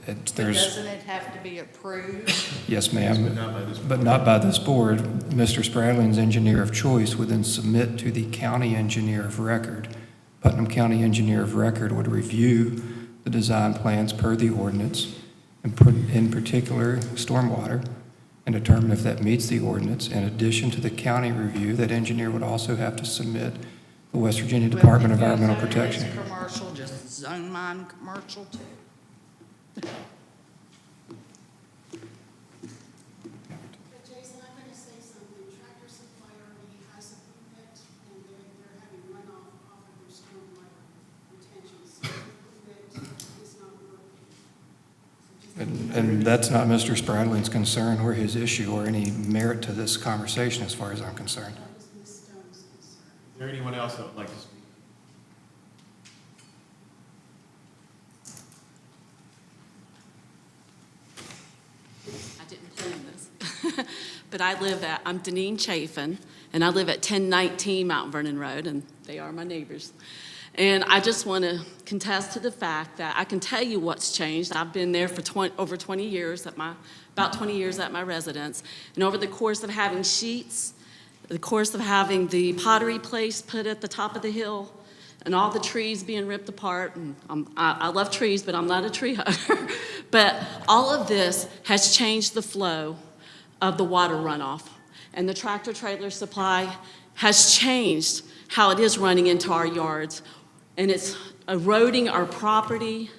But There's, doesn't it have to be approved? yes, ma'am, But not by this board. but not by this board. Mr. Spradlin's engineer of choice would then submit to the county engineer of record. Putnam County engineer of record would review the design plans per the ordinance, and in particular stormwater, and determine if that meets the ordinance. In addition to the county review, that engineer would also have to submit the West Virginia Department of Environmental Protection. If you zone this commercial, just zone mine commercial too. But Jason, I'm going to say something. Tractor Supply already has a permit, and they're having runoff off of their stormwater retention. So the permit is not working. And that's not Mr. Spradlin's concern or his issue or any merit to this conversation as far as I'm concerned. That was Ms. Stone's concern. Is there anyone else that would like to speak? I didn't plan this. But I'm Deneen Chafin, and I live at 1019 Mount Vernon Road, and they are my neighbors. And I just want to contest to the fact that I can tell you what's changed. I've been there for over 20 years, about 20 years at my residence. And over the course of having sheets, the course of having the pottery place put at the top of the hill, and all the trees being ripped apart, and I love trees, but I'm not a tree hugger. But all of this has changed the flow of the water runoff. And the tractor trailer supply has changed how it is running into our yards. And it's eroding our property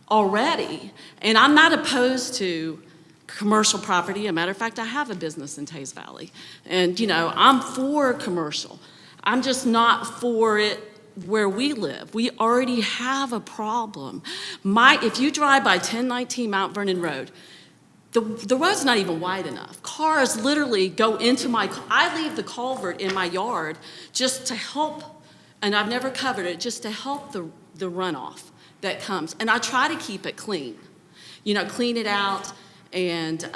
already. And I'm not opposed to commercial property. As a matter of fact, I have a business in Tays Valley. And, I'm for commercial. I'm just not for it where we live. We already have a problem. If you drive by 1019 Mount Vernon Road, the road's not even wide enough. Cars literally go into I leave the culvert in my yard just to help, and I've never covered it, just to help the runoff that comes. And I try to keep it clean, clean it out. And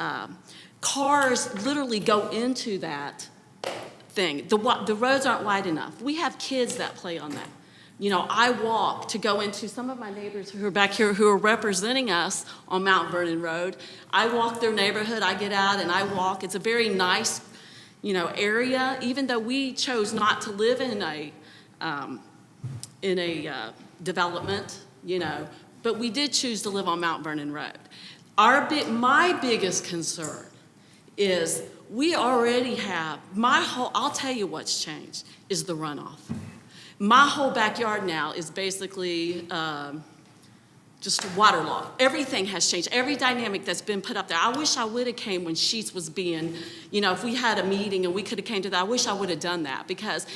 cars literally go into that thing. The roads aren't wide enough. We have kids that play on that. I walk to go into some of my neighbors who are back here who are representing us on Mount Vernon Road. I walk their neighborhood, I get out and I walk. It's a very nice, area, even though we chose not to live in a development, but we did choose to live on Mount Vernon Road. My biggest concern is we already have, I'll tell you what's changed, is the runoff. My whole backyard now is basically just waterlogged. Everything has changed. Every dynamic that's been put up there. I wish I would have came when Sheets was being, if we had a meeting and we could have came to that, I wish I would have done that because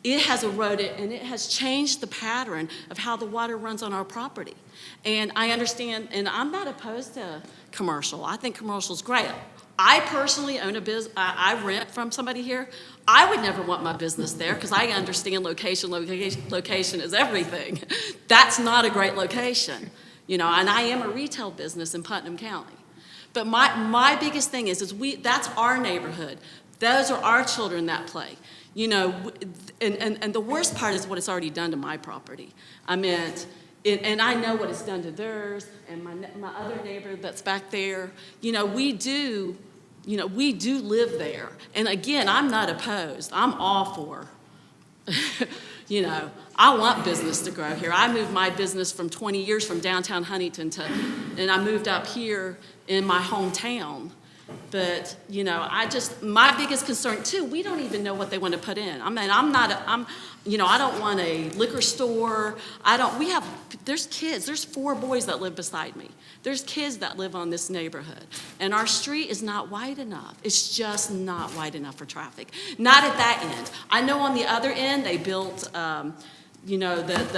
it has eroded and it has changed the pattern of how the water runs on our property. And I understand, and I'm not opposed to commercial. I think commercial is great. I personally own a business, I rent from somebody here. I would never want my business there because I understand location is everything. That's not a great location, and I am a retail business in Putnam County. But my biggest thing is that's our neighborhood. Those are our children that play, and the worst part is what it's already done to my property. And I know what it's done to theirs and my other neighbor that's back there. We do live there. And again, I'm not opposed. I'm all for, I want business to grow here. I moved my business from 20 years from downtown Huntington and I moved up here in my hometown. But, my biggest concern too, we don't even know what they want to put in. I don't want a liquor store. There's kids, there's 4 boys that live beside me. There's kids that live on this neighborhood. And our street is not wide enough. It's just not wide enough for traffic. Not at that end. I know on the other end, they built, the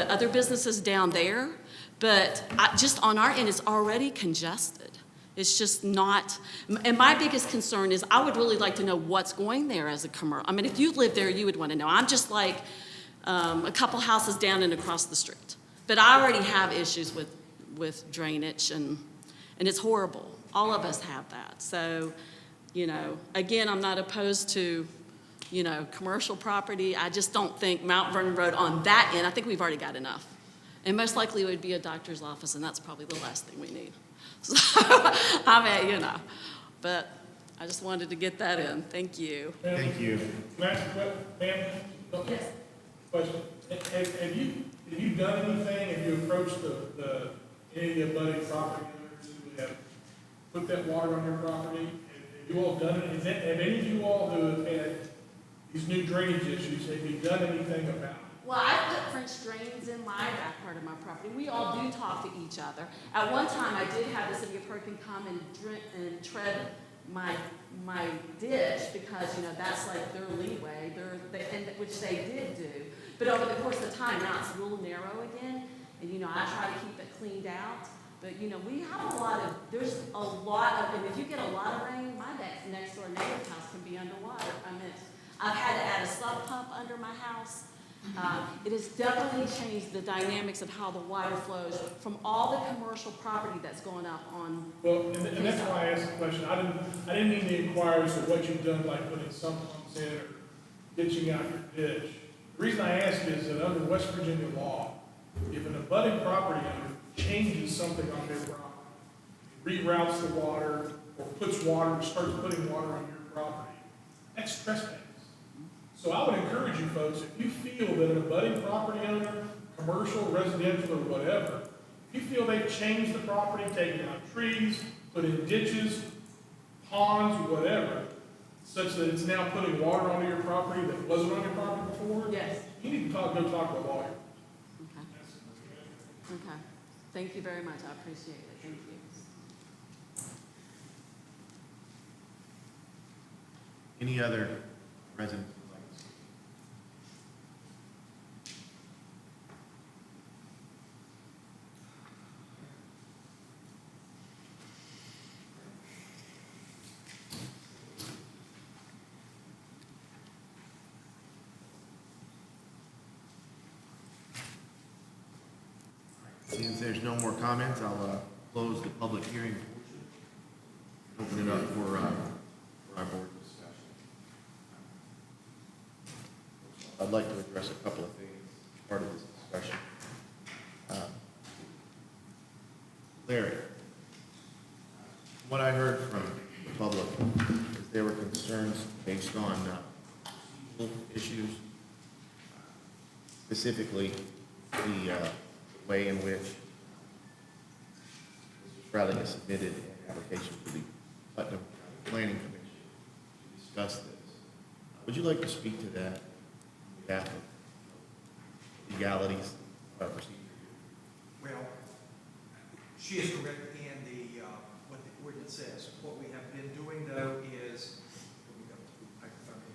other businesses down there. But just on our end, it's already congested. It's just not, and my biggest concern is I would really like to know what's going there as a commercial. If you live there, you would want to know. I'm just like a couple houses down and across the street. But I already have issues with drainage, and it's horrible. All of us have that. So, again, I'm not opposed to, commercial property. I just don't think Mount Vernon Road on that end, I think we've already got enough. And most likely it would be a doctor's office, and that's probably the last thing we need. So, but I just wanted to get that in. Thank you. Thank you. Ma'am, Yes. question. Have you done anything, have you approached any of the abutting property owners who have put that water on their property? Have you all done it? Have any of you all who have had these new drainage issues, have you done anything about it? Well, I put French drains in my back part of my property. We all do talk to each other. At one time, I did have the city of Perkin come and tread my ditch because, that's like their leeway, which they did do. But over the course of time, now it's a little narrow again, and, I try to keep it cleaned out. But, we have there's a lot of, and if you get a lot of rain, my next door neighbor's house can be underwater. I've had to add a sub pump under my house. It has definitely changed the dynamics of how the water flows from all the commercial property that's going up on. Well, and that's why I asked the question. I didn't mean to inquire as to what you've done, like putting sump pumps in or ditching out your ditch. The reason I ask is that under West Virginia law, if an abutting property owner changes something on their property, reroutes the water or starts putting water on your property, that's trespass. So I would encourage you folks, if you feel that an abutting property owner, commercial, residential, or whatever, if you feel they've changed the property, taken out trees, put in ditches, ponds, whatever, such that it's now putting water onto your property that wasn't on your property before, Yes. you need to go talk to a lawyer. Okay. Okay. Thank you very much. I appreciate it. Thank you. Any other residents? Since there's no more comments, I'll close the public hearing portion. Open it up for our board discussion. I'd like to address a couple of things as part of this discussion. discussion. Larry, what I heard from the public is there were concerns based on issues, specifically the way in which Mr. Bradley has submitted an application to the Putnam County Planning Commission to discuss this. Would you like to speak to that on behalf of legalities procedure? Well, she is correct in the, what the ordinance says. What we have been doing, though, is,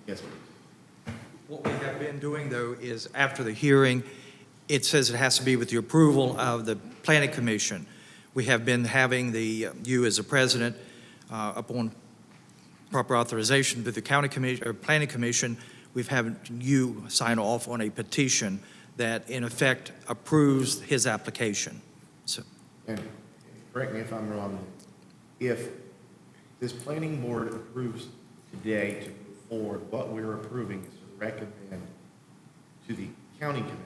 Yes, please. what we have been doing, though, is after the hearing, it says it has to be with the approval of the Planning Commission. We have been having you as a president, upon proper authorization with the County Commission, or Planning Commission, we've had you sign off on a petition that in effect approves his application. So, And correct me if I'm wrong, if this planning board approves today to move forward, what we're approving is to recommend to the county commission,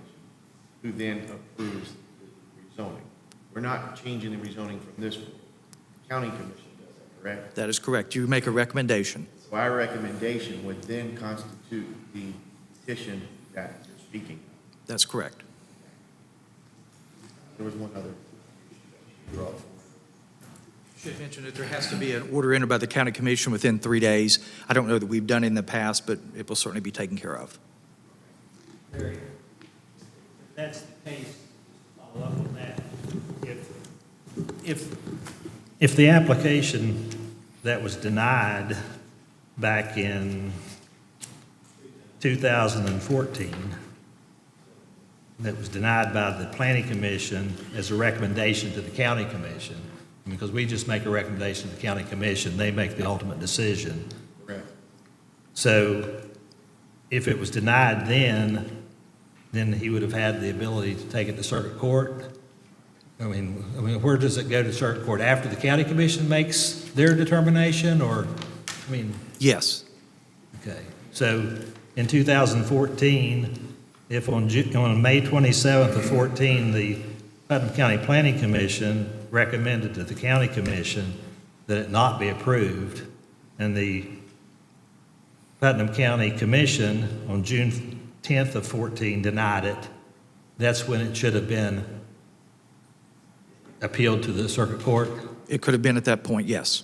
who then approves the rezoning. We're not changing the rezoning from this board. The county commission does that, correct? that is correct. You make a recommendation. So our recommendation would then constitute the petition that you're speaking of. That's correct. There was one other. Should mention that there has to be an order entered by the county commission within 3 days. I don't know that we've done it in the past, but it will certainly be taken care of. If that's the case, follow up on that. If the application that was denied back in 2014, that was denied by the Planning Commission as a recommendation to the County Commission, because we just make a recommendation to the County Commission, they make the ultimate decision. Correct. So if it was denied then he would have had the ability to take it to circuit court. I mean, where does it go to circuit court? After the County Commission makes their determination, or, I mean? Yes. Okay. So in 2014, if on May 27th of 14, the Putnam County Planning Commission recommended to the County Commission that it not be approved, and the Putnam County Commission on June 10th of 14 denied it, that's when it should have been appealed to the circuit court? It could have been at that point, yes.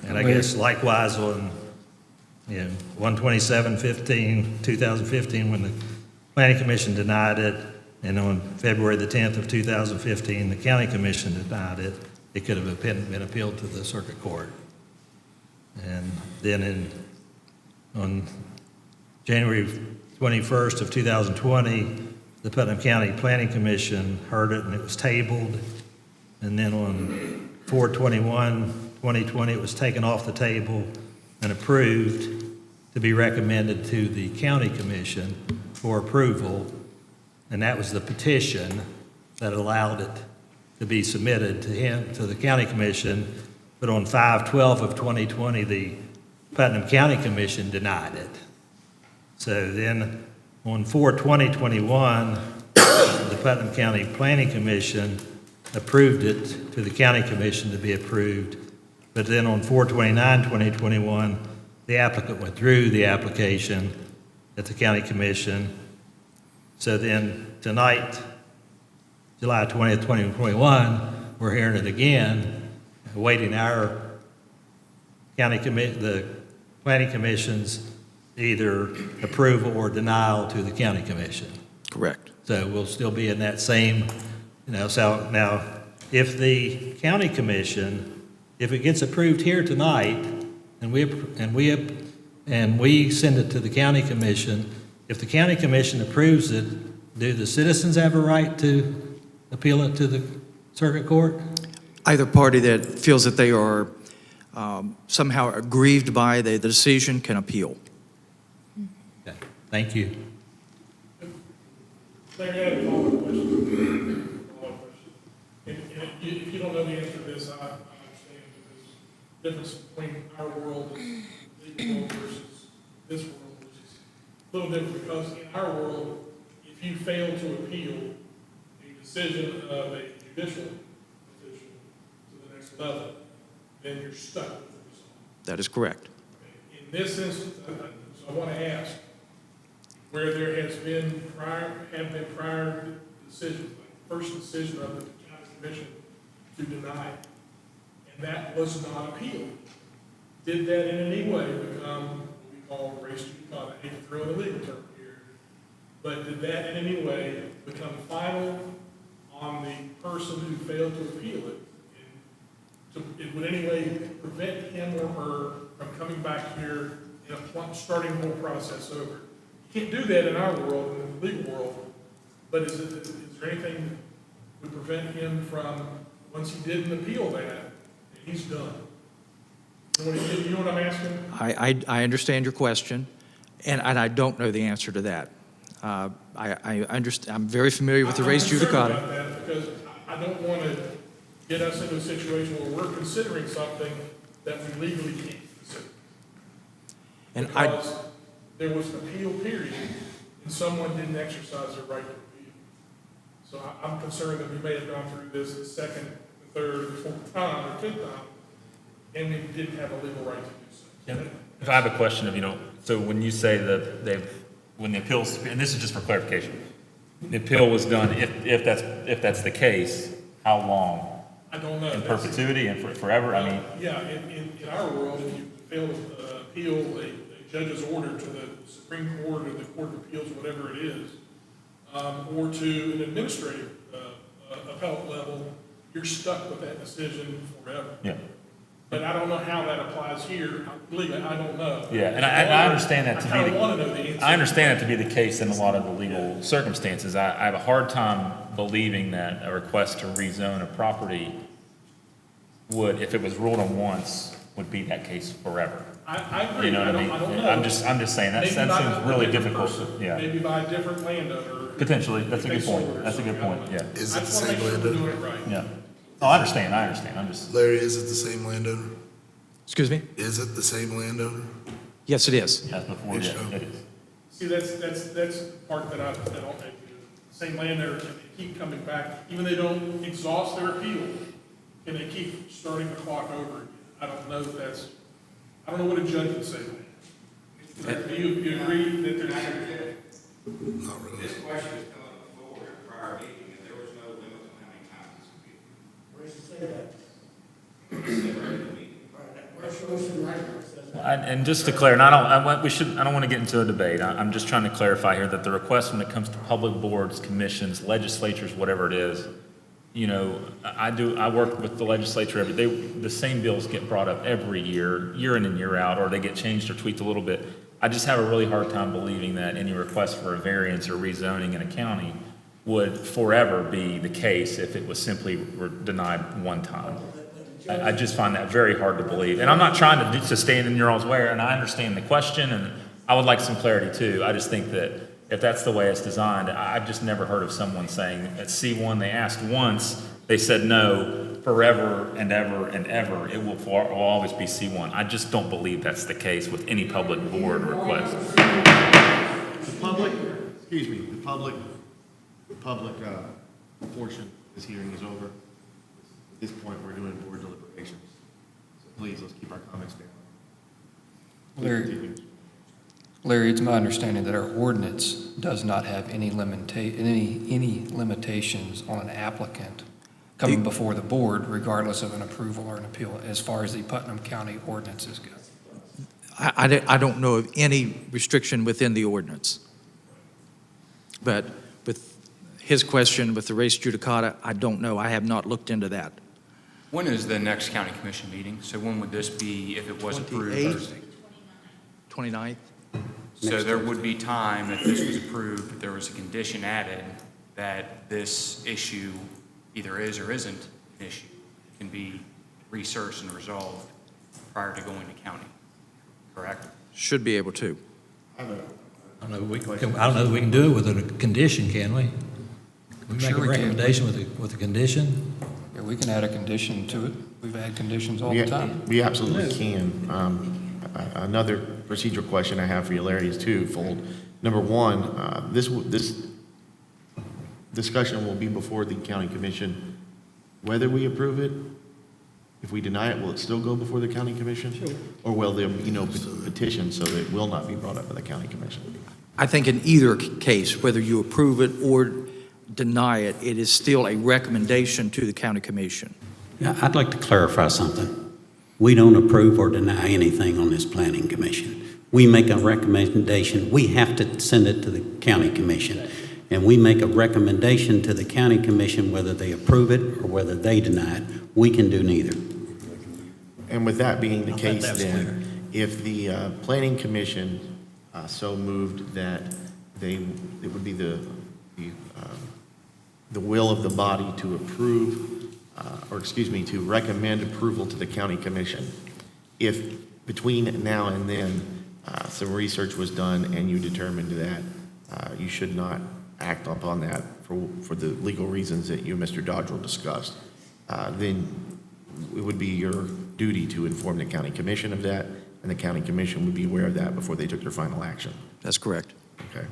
And I guess likewise on, 1/27/2015, when the Planning Commission denied it, and on February the 10th of 2015, the County Commission denied it, it could have been appealed to the circuit court. And then on January 21st of 2020, the Putnam County Planning Commission heard it and it was tabled. And then on 4/21/2020, it was taken off the table and approved to be recommended to the County Commission for approval. And that was the petition that allowed it to be submitted to the County Commission. But on 5/12 of 2020, the Putnam County Commission denied it. So then on 4/20/21, the Putnam County Planning Commission approved it to the County Commission to be approved. But then on 4/29/2021, the applicant withdrew the application at the County Commission. So then tonight, July 20th, 2021, we're hearing it again, awaiting our the Planning Commission's either approval or denial to the County Commission. Correct. So we'll still be in that same, so now, if the County Commission, if it gets approved here tonight, and we send it to the County Commission, if the County Commission approves it, do the citizens have a right to appeal it to the circuit court? Either party that feels that they are somehow aggrieved by the decision can appeal. Okay, thank you. Larry, I had a follow-up question. And if you don't know the answer to this, I understand that there's a difference between our world and legal world versus this world, which is a little different because in our world, if you fail to appeal a decision of a judicial official to the next level, then you're stuck with the result. That is correct. In this instance, I want to ask, where there have been prior decisions, like the first decision of the county commission to deny it, and that was not appealed, did that in any way become what we call res judicata? I hate to throw in a legal term here, but did that in any way become final on the person who failed to appeal it? It would in any way prevent him or her from coming back here and starting the whole process over. You can't do that in our world, in the legal world, but is there anything that would prevent him from, once he didn't appeal that, he's done? You know what I'm asking? I understand your question, and I don't know the answer to that. I understand. I'm very familiar with the res I'm concerned judicata. about that because I don't want to get us into a situation where we're considering something that we legally can't consider. And Because there was an appeal period, and someone didn't exercise their right to appeal. So I'm concerned that we may have gone through this the second, the third, the fourth time, or fifth time, and we didn't have a legal right to do so. Yeah. If I have a question of, so when you say that when the appeals, and this is just for clarification, the appeal was done, if that's the case, how long? I don't know. In perpetuity and forever? I mean. Yeah, in our world, if you fail to appeal a judge's order to the Supreme Court or the Court of Appeals, whatever it is, or to an administrative appellate level, you're stuck with that decision forever. Yeah. But I don't know how that applies here. Legally, I don't know. Yeah, and I understand that to be I kind of want to know the answer. I understand that to be the case in a lot of the legal circumstances. I have a hard time believing that a request to rezone a property would, if it was ruled on once, would be that case forever. I agree. You know what I mean? I don't know. I'm just saying that Maybe seems by really a different difficult. person. Yeah. Maybe by a different landowner. Potentially, that's a good point. That's a good point. Yeah. Is I it the just want to same make sure we're doing landowner? it right. Yeah. Oh, I understand. I'm just. Larry, is it the same landowner? Excuse me? Is it the same landowner? Yes, it is. As before, Yes, yeah, sir. it is. See, that's the part that I don't make. Same landowner, can they keep coming back, even they don't exhaust their appeal, can they keep starting the clock over again? I don't know if that's, I don't know what a judge would say. Do you agree that there's? Not really. This question has come up before at a prior meeting, and there was no limit on how many times this could be. Where's it say that? And just to clarify, I don't want to get into a debate. I'm just trying to clarify here that the request when it comes to public boards, commissions, legislatures, whatever it is, I work with the legislature the same bills get brought up every year in and year out, or they get changed or tweaked a little bit. I just have a really hard time believing that any request for a variance or rezoning in a county would forever be the case if it was simply denied one time. I just find that very hard to believe. And I'm not trying to stand in your all's way, and I understand the question, and I would like some clarity too. I just think that if that's the way it's designed, I've just never heard of someone saying at C1 they asked once, they said no, forever and ever and ever, it will always be C1. I just don't believe that's the case with any public board request. The public portion of this hearing is over. At this point, we're doing board deliberations. So please, let's keep our comments down. Larry, it's my understanding that our ordinance does not have any limitations on an applicant coming before the board, regardless of an approval or an appeal, as far as the Putnam County ordinances go. I don't know of any restriction within the ordinance. But with his question with the res judicata, I don't know. I have not looked into that. When is the next county commission meeting? So when would this be if it was approved 28th? Thursday? 29th? So there would be time if this was approved, if there was a condition added that this issue either is or isn't an issue, can be researched and resolved prior to going to county, correct? Should be able to. I don't know that we can do it with a condition, can we? We make a recommendation with a condition? Yeah, we can add a condition to it. We've had conditions all the time. We absolutely can. Another procedural question I have for you, Larry, is twofold. Number one, this discussion will be before the county commission, whether we approve it. If we deny it, will it still go before the county commission? Sure. Or will there be no petition, so it will not be brought up by the county commission? I think in either case, whether you approve it or deny it, it is still a recommendation to the county commission. Yeah, I'd like to clarify something. We don't approve or deny anything on this planning commission. We make a recommendation. We have to send it to the county commission. And we make a recommendation to the county commission whether they approve it or whether they deny it. We can do neither. And with that being the I thought case that was then, clear. if the planning commission so moved that it would be the will of the body to approve, to recommend approval to the county commission. If between now and then some research was done and you determined that you should not act upon that for the legal reasons that you and Mr. Dodrell discussed, then it would be your duty to inform the county commission of that, and the county commission would be aware of that before they took their final action. That's correct. Okay.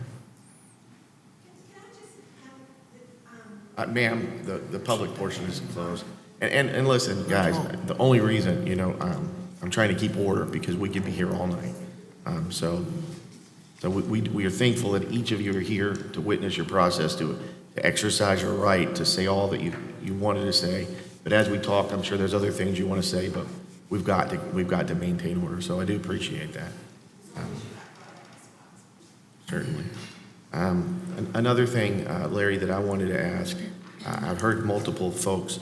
Ma'am, the public portion is closed. And listen, guys, the only reason, I'm trying to keep order because we could be here all night. So we are thankful that each of you are here to witness your process, to exercise your right to say all that you wanted to say. But as we talk, I'm sure there's other things you want to say, but we've got to maintain order. So I do appreciate that. Certainly. Another thing, Larry, that I wanted to ask, I've heard multiple folks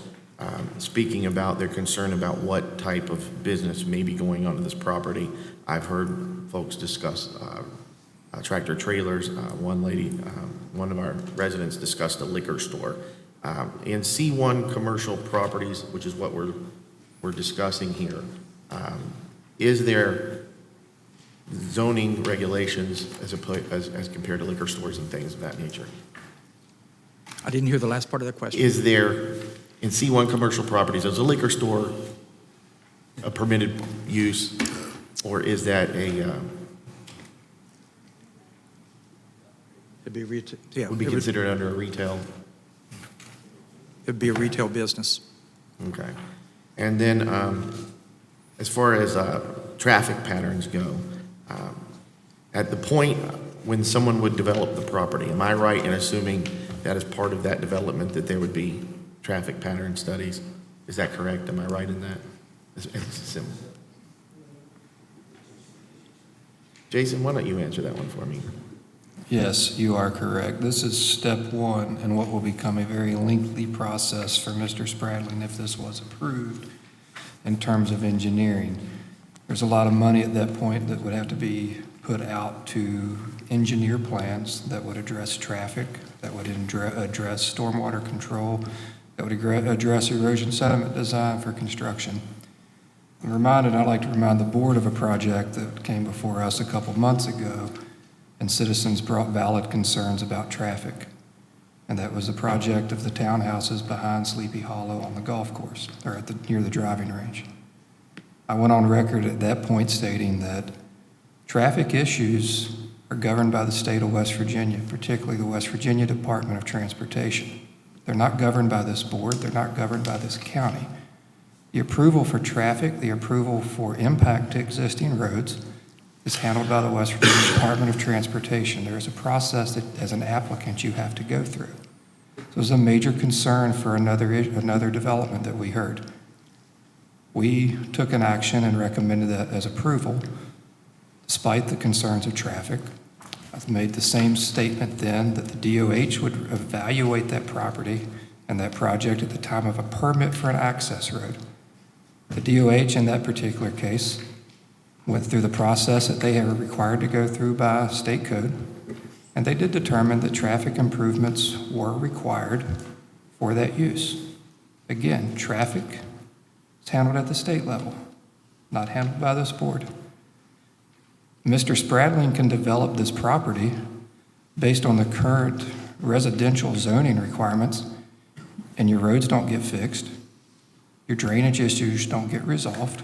speaking about their concern about what type of business may be going on this property. I've heard folks discuss tractor trailers. One lady, one of our residents discussed a liquor store. In C1 commercial properties, which is what we're discussing here, is there zoning regulations as compared to liquor stores and things of that nature? I didn't hear the last part of the question. Is there, in C1 commercial properties, is a liquor store a permitted use, or is that It'd be retail. Yeah, would be considered under a retail? It'd be a retail business. Okay. And then, as far as traffic patterns go, at the point when someone would develop the property, am I right in assuming that as part of that development that there would be traffic pattern studies? Is that correct? Am I right in that? It's simple. Jason, why don't you answer that one for me? Yes, you are correct. This is step one in what will become a very lengthy process for Mr. Spradling if this was approved in terms of engineering. There's a lot of money at that point that would have to be put out to engineer plans that would address traffic, that would address stormwater control, that would address erosion sediment design for construction. I'd like to remind the board of a project that came before us a couple months ago, and citizens brought valid concerns about traffic. And that was the project of the townhouses behind Sleepy Hollow on the golf course, or near the driving range. I went on record at that point stating that traffic issues are governed by the state of West Virginia, particularly the West Virginia Department of Transportation. They're not governed by this board, they're not governed by this county. The approval for traffic, the approval for impact to existing roads is handled by the West Virginia Department of Transportation. There is a process that, as an applicant, you have to go through. So it was a major concern for another development that we heard. We took an action and recommended that as approval, despite the concerns of traffic. I've made the same statement then that the DOH would evaluate that property and that project at the time of a permit for an access road. The DOH in that particular case went through the process that they are required to go through by state code, and they did determine that traffic improvements were required for that use. Again, traffic is handled at the state level, not handled by this board. Mr. Spradling can develop this property based on the current residential zoning requirements, and your roads don't get fixed, your drainage issues don't get resolved.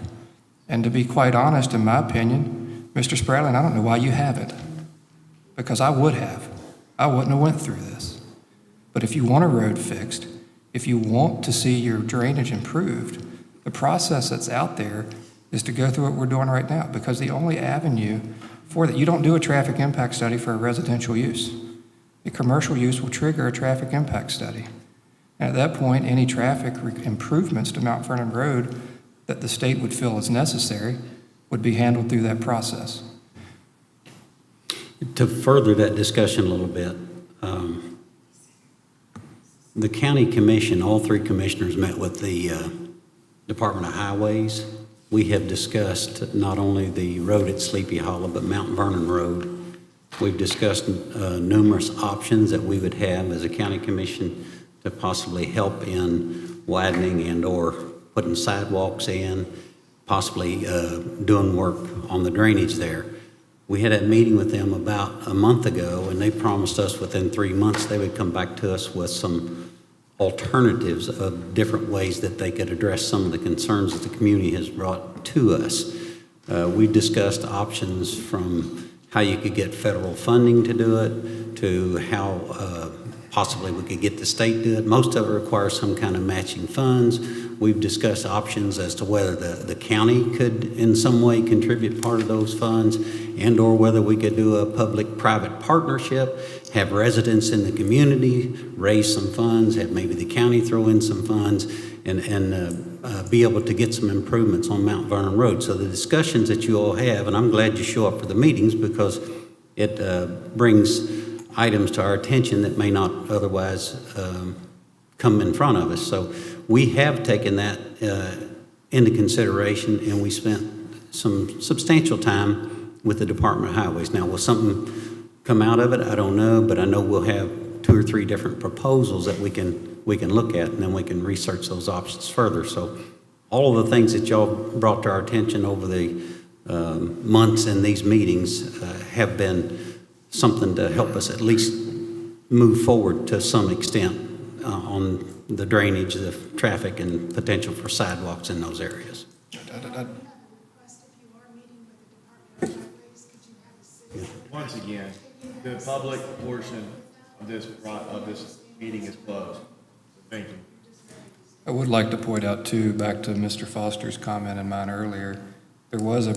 And to be quite honest, in my opinion, Mr. Spradling, I don't know why you haven't, because I would have. I wouldn't have went through this. But if you want a road fixed, if you want to see your drainage improved, the process that's out there is to go through what we're doing right now, because the only avenue for that, you don't do a traffic impact study for a residential use. A commercial use will trigger a traffic impact study. And at that point, any traffic improvements to Mount Vernon Road that the state would feel is necessary would be handled through that process. To further that discussion a little bit, the county commission, all three commissioners met with the Department of Highways. We have discussed not only the road at Sleepy Hollow, but Mount Vernon Road. We've discussed numerous options that we would have as a county commission to possibly help in widening and or putting sidewalks in, possibly doing work on the drainage there. We had a meeting with them about a month ago, and they promised us within 3 months they would come back to us with some alternatives of different ways that they could address some of the concerns that the community has brought to us. We discussed options from how you could get federal funding to do it, to how possibly we could get the state to do it. Most of it requires some kind of matching funds. We've discussed options as to whether the county could in some way contribute part of those funds, and or whether we could do a public-private partnership, have residents in the community raise some funds, have maybe the county throw in some funds, and be able to get some improvements on Mount Vernon Road. So the discussions that you all have, and I'm glad you show up for the meetings because it brings items to our attention that may not otherwise come in front of us. So we have taken that into consideration, and we spent some substantial time with the Department of Highways. Now, will something come out of it? I don't know, but I know we'll have 2 or 3 different proposals that we can look at, and then we can research those options further. So all of the things that y'all brought to our attention over the months in these meetings have been something to help us at least move forward to some extent on the drainage, the traffic, and potential for sidewalks in those areas. Once again, the public portion of this meeting is closed. Thank you. I would like to point out too, back to Mr. Foster's comment and mine earlier, there was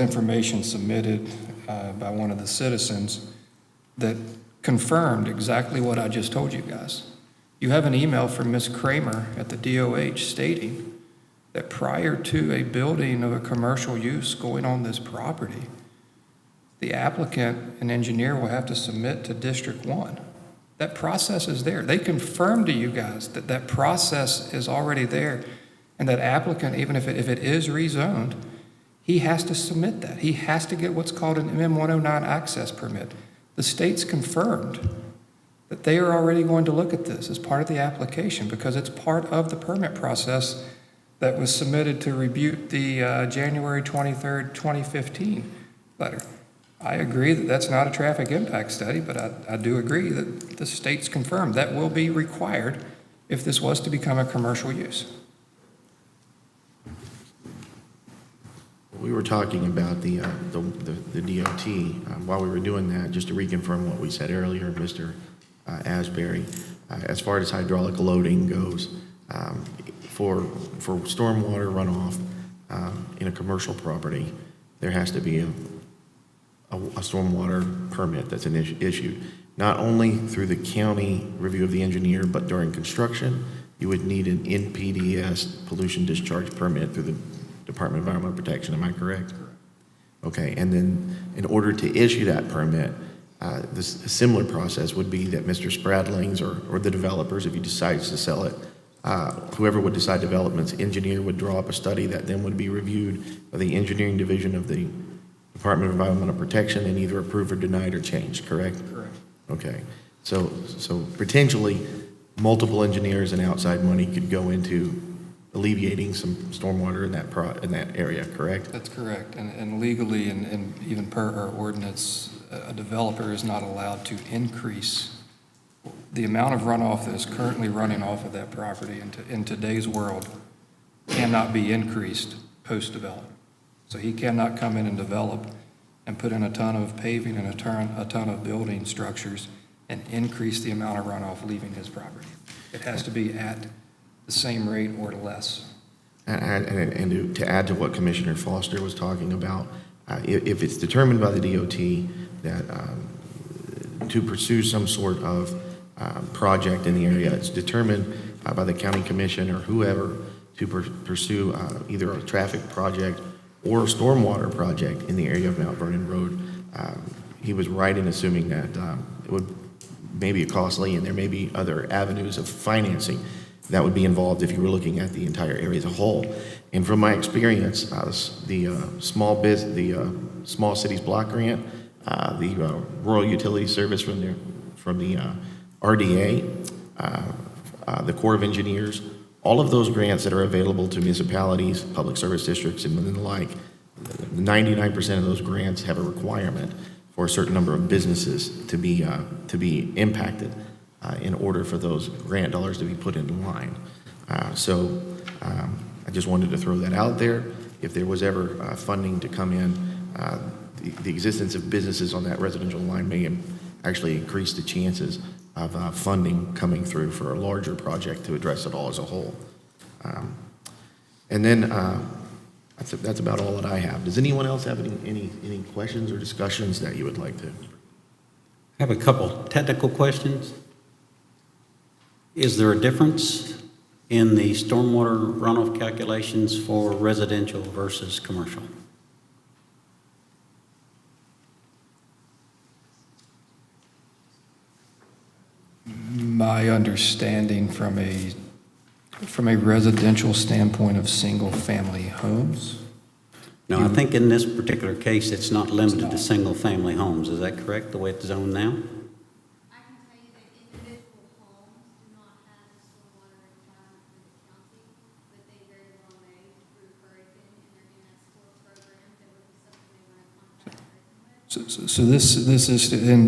information submitted by one of the citizens that confirmed exactly what I just told you guys. You have an email from Ms. Kramer at the DOH stating that prior to a building of a commercial use going on this property, the applicant and engineer will have to submit to District 1. That process is there. They confirmed to you guys that that process is already there, and that applicant, even if it is rezoned, he has to submit that. He has to get what's called an MM-109 access permit. The state's confirmed that they are already going to look at this as part of the application because it's part of the permit process that was submitted to rebut the January 23rd, 2015 letter. I agree that that's not a traffic impact study, but I do agree that the state's confirmed that will be required if this was to become a commercial use. We were talking about the DOT. While we were doing that, just to reconfirm what we said earlier, Mr. Asbury, as far as hydraulic loading goes, for stormwater runoff in a commercial property, there has to be a stormwater permit that's issued, not only through the county review of the engineer, but during construction, you would need an NPDES pollution discharge permit through the Department of Environmental Protection. Am I correct? Correct. Okay, and then in order to issue that permit, a similar process would be that Mr. Spradling's or the developers, if he decides to sell it, whoever would decide development's engineer would draw up a study that then would be reviewed by the engineering division of the Department of Environmental Protection and either approved or denied or changed, correct? Correct. Okay, so potentially multiple engineers and outside money could go into alleviating some stormwater in that area, correct? That's correct, and legally and even per our ordinance, a developer is not allowed to increase the amount of runoff that is currently running off of that property in today's world cannot be increased post-development. So he cannot come in and develop and put in a ton of paving and a ton of building structures and increase the amount of runoff leaving his property. It has to be at the same rate or less. And to add to what Commissioner Foster was talking about, if it's determined by the DOT that to pursue some sort of project in the area, it's determined by the county commission or whoever to pursue either a traffic project or a stormwater project in the area of Mount Vernon Road. He was right in assuming that it would maybe costly, and there may be other avenues of financing that would be involved if you were looking at the entire area as a whole. And from my experience, the Small Cities Block Grant, the Rural Utility Service from the RDA, the Corps of Engineers, all of those grants that are available to municipalities, public service districts, and the like, 99% of those grants have a requirement for a certain number of businesses to be impacted in order for those grant dollars to be put into line. So I just wanted to throw that out there. If there was ever funding to come in, the existence of businesses on that residential line may actually increase the chances of funding coming through for a larger project to address it all as a whole. And then that's about all that I have. Does anyone else have any questions or discussions that you would like to? I have a couple technical questions. Is there a difference in the stormwater runoff calculations for residential versus commercial? My understanding from a residential standpoint of single-family homes. No, I think in this particular case, it's not limited to single-family homes. Is that correct, the way it's zoned now? I can tell you that individual homes do not have a stormwater requirement for the county, but they very well may through Hurricane and their MS4 program. That would be something they want to contact Hurricane with. So this is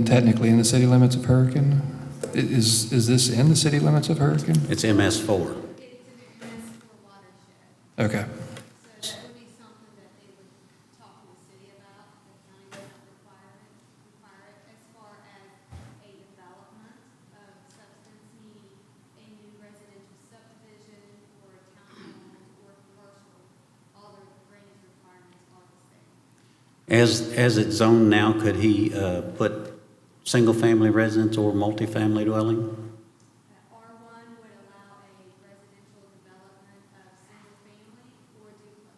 technically in the city limits of Hurricane? Is this in the city limits of Hurricane? It's MS4. It's an MS4 watershed. Okay. So that would be something that they would talk to the city about. The county would not require it as far as a development of substance, meaning a new residential subdivision or a townhome or commercial. All the drainage requirements are the same. As it's zoned now, could he put single-family residence or multifamily dwelling? R1 would allow a residential development of single-family or duplex.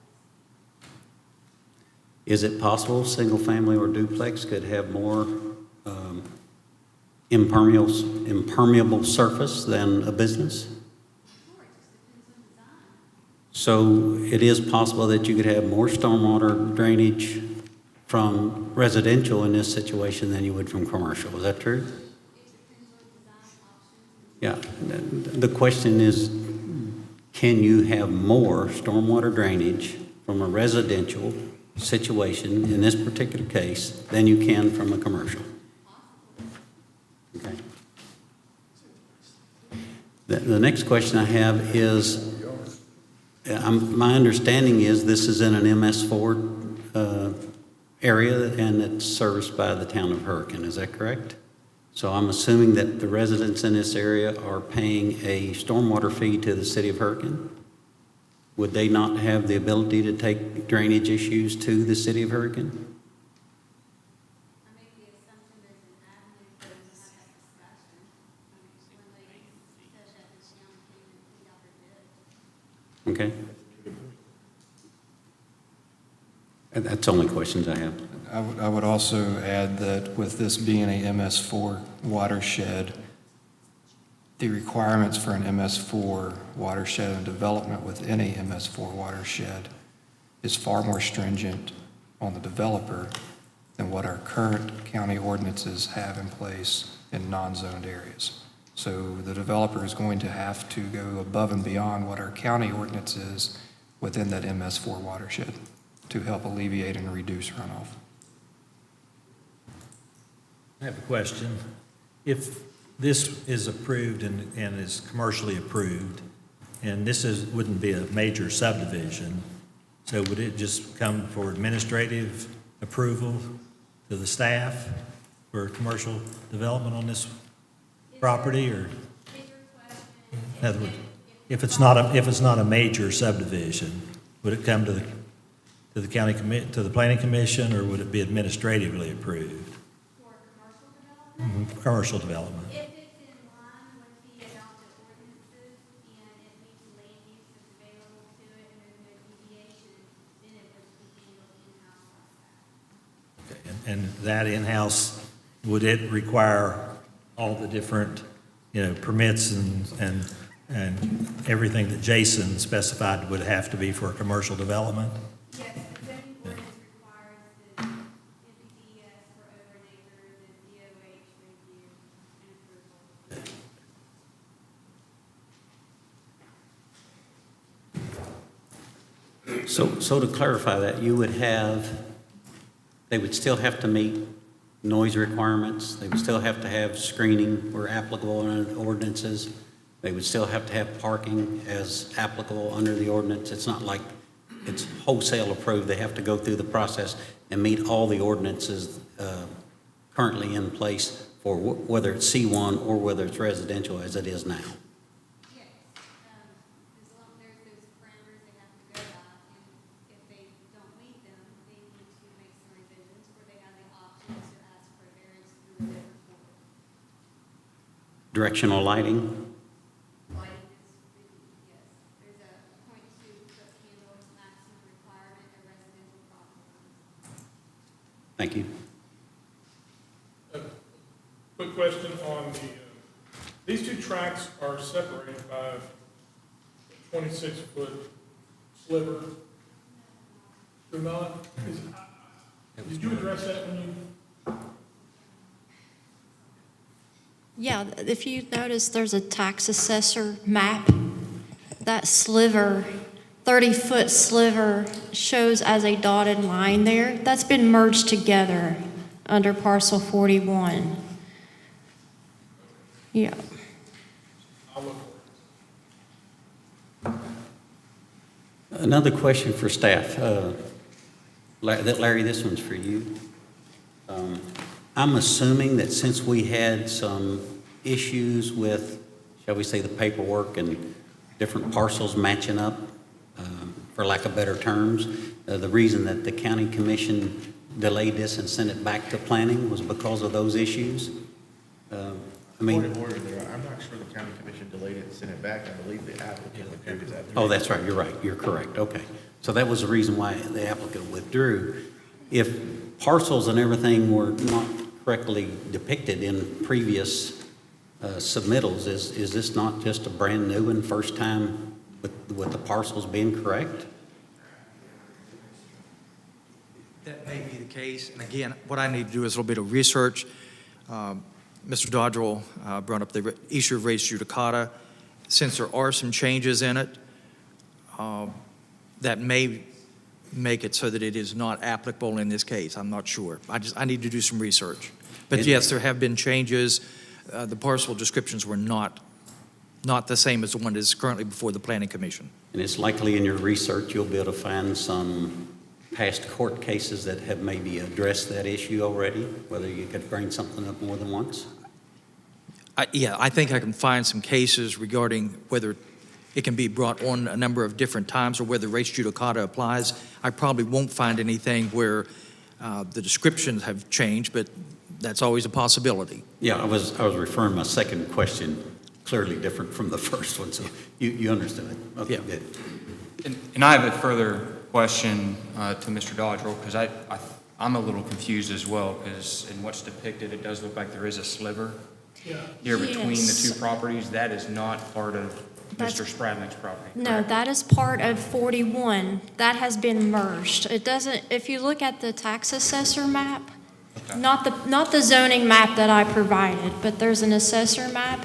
Is it possible single-family or duplex could have more impermeable surface than a business? Sure, it just depends on design. So it is possible that you could have more stormwater drainage from residential in this situation than you would from commercial. Is that true? It depends on design options. Yeah. The question is, can you have more stormwater drainage from a residential situation in this particular case than you can from a commercial? Okay. The next question I have is, my understanding is this is in an MS4 area and it's serviced by the town of Hurricane. Is that correct? So I'm assuming that the residents in this area are paying a stormwater fee to the city of Hurricane? Would they not have the ability to take drainage issues to the city of Hurricane? I make the assumption there's an avenue for them to have that discussion. When they said that the town came and cleaned out their ditch. Okay. And that's the only questions I have. I would also add that with this being a MS4 watershed, the requirements for an MS4 watershed and development within a MS4 watershed is far more stringent on the developer than what our current county ordinances have in place in non-zoned areas. So the developer is going to have to go above and beyond what our county ordinance is within that MS4 watershed to help alleviate and reduce runoff. I have a question. If this is approved and is commercially approved, and wouldn't be a major subdivision, so would it just come for administrative approval to the staff for commercial development on this property, or? In other words, if it's not a major subdivision, would it come to the county to the planning commission, or would it be administratively approved? For commercial development, Commercial development. if it's in line with the adopted ordinances and it meets land use that's available to it and there's no deviation, then it would be handled in-house like that. Okay, and that in-house, would it require all the different, permits and everything that Jason specified would have to be for a commercial development? Yes, the zoning ordinance requires the MPDES for over an acre, the DOH review and approval. So to clarify that, they would still have to meet noise requirements, they would still have to have screening where applicable under the ordinances, they would still have to have parking as applicable under the ordinance. It's not like it's wholesale approved, they have to go through the process and meet all the ordinances currently in place for whether it's C1 or whether it's residential as it is now. Yes, as long as there's those parameters they have to go by, and if they don't meet them, they need to make some revisions, or they have the option to ask for variance through a different board. Directional lighting, Lighting is, yes, there's a 0.2-foot candle maximum requirement in residential properties. thank you. Quick question on these two tracks are separated by a 26-foot sliver. They're not? Did you address that when you? Yeah, if you notice, there's a tax assessor map. That sliver, 30-foot sliver, shows as a dotted line there. That's been merged together under parcel 41. Yeah. I'll look for it. Another question for staff. Larry, this one's for you. I'm assuming that since we had some issues with, shall we say, the paperwork and different parcels matching up, for lack of better terms, the reason that the county commission delayed this and sent it back to planning was because of those issues? Point of order there, I'm not sure the county commission delayed it and sent it back. I believe the applicant withdrew that. Oh, that's right, you're right, you're correct, okay. So that was the reason why the applicant withdrew. If parcels and everything were not correctly depicted in previous submittals, is this not just a brand new and first time with the parcels being correct? That may be the case, and again, what I need to do is a little bit of research. Mr. Dodrell brought up the issue of res judicata. Since there are some changes in it, that may make it so that it is not applicable in this case. I'm not sure. I need to do some research. But yes, there have been changes. The parcel descriptions were not the same as the one that is currently before the Planning Commission. And it's likely in your research you'll be able to find some past court cases that have maybe addressed that issue already, whether you could bring something up more than once? I think I can find some cases regarding whether it can be brought on a number of different times or whether res judicata applies. I probably won't find anything where the descriptions have changed, but that's always a possibility. Yeah, I was referring to my second question, clearly different from the first one, so you understood it. Okay, Yeah. good. And I have a further question to Mr. Dodrell, because I'm a little confused as well, because in what's depicted, it does look like there is a sliver here between the Yes. two properties. That is not part of That's- Mr. Spradling's property. No, correct? that is part of 41. That has been merged. It doesn't, if you look at the tax assessor map, Okay. not the zoning map that I provided, but there's an assessor map.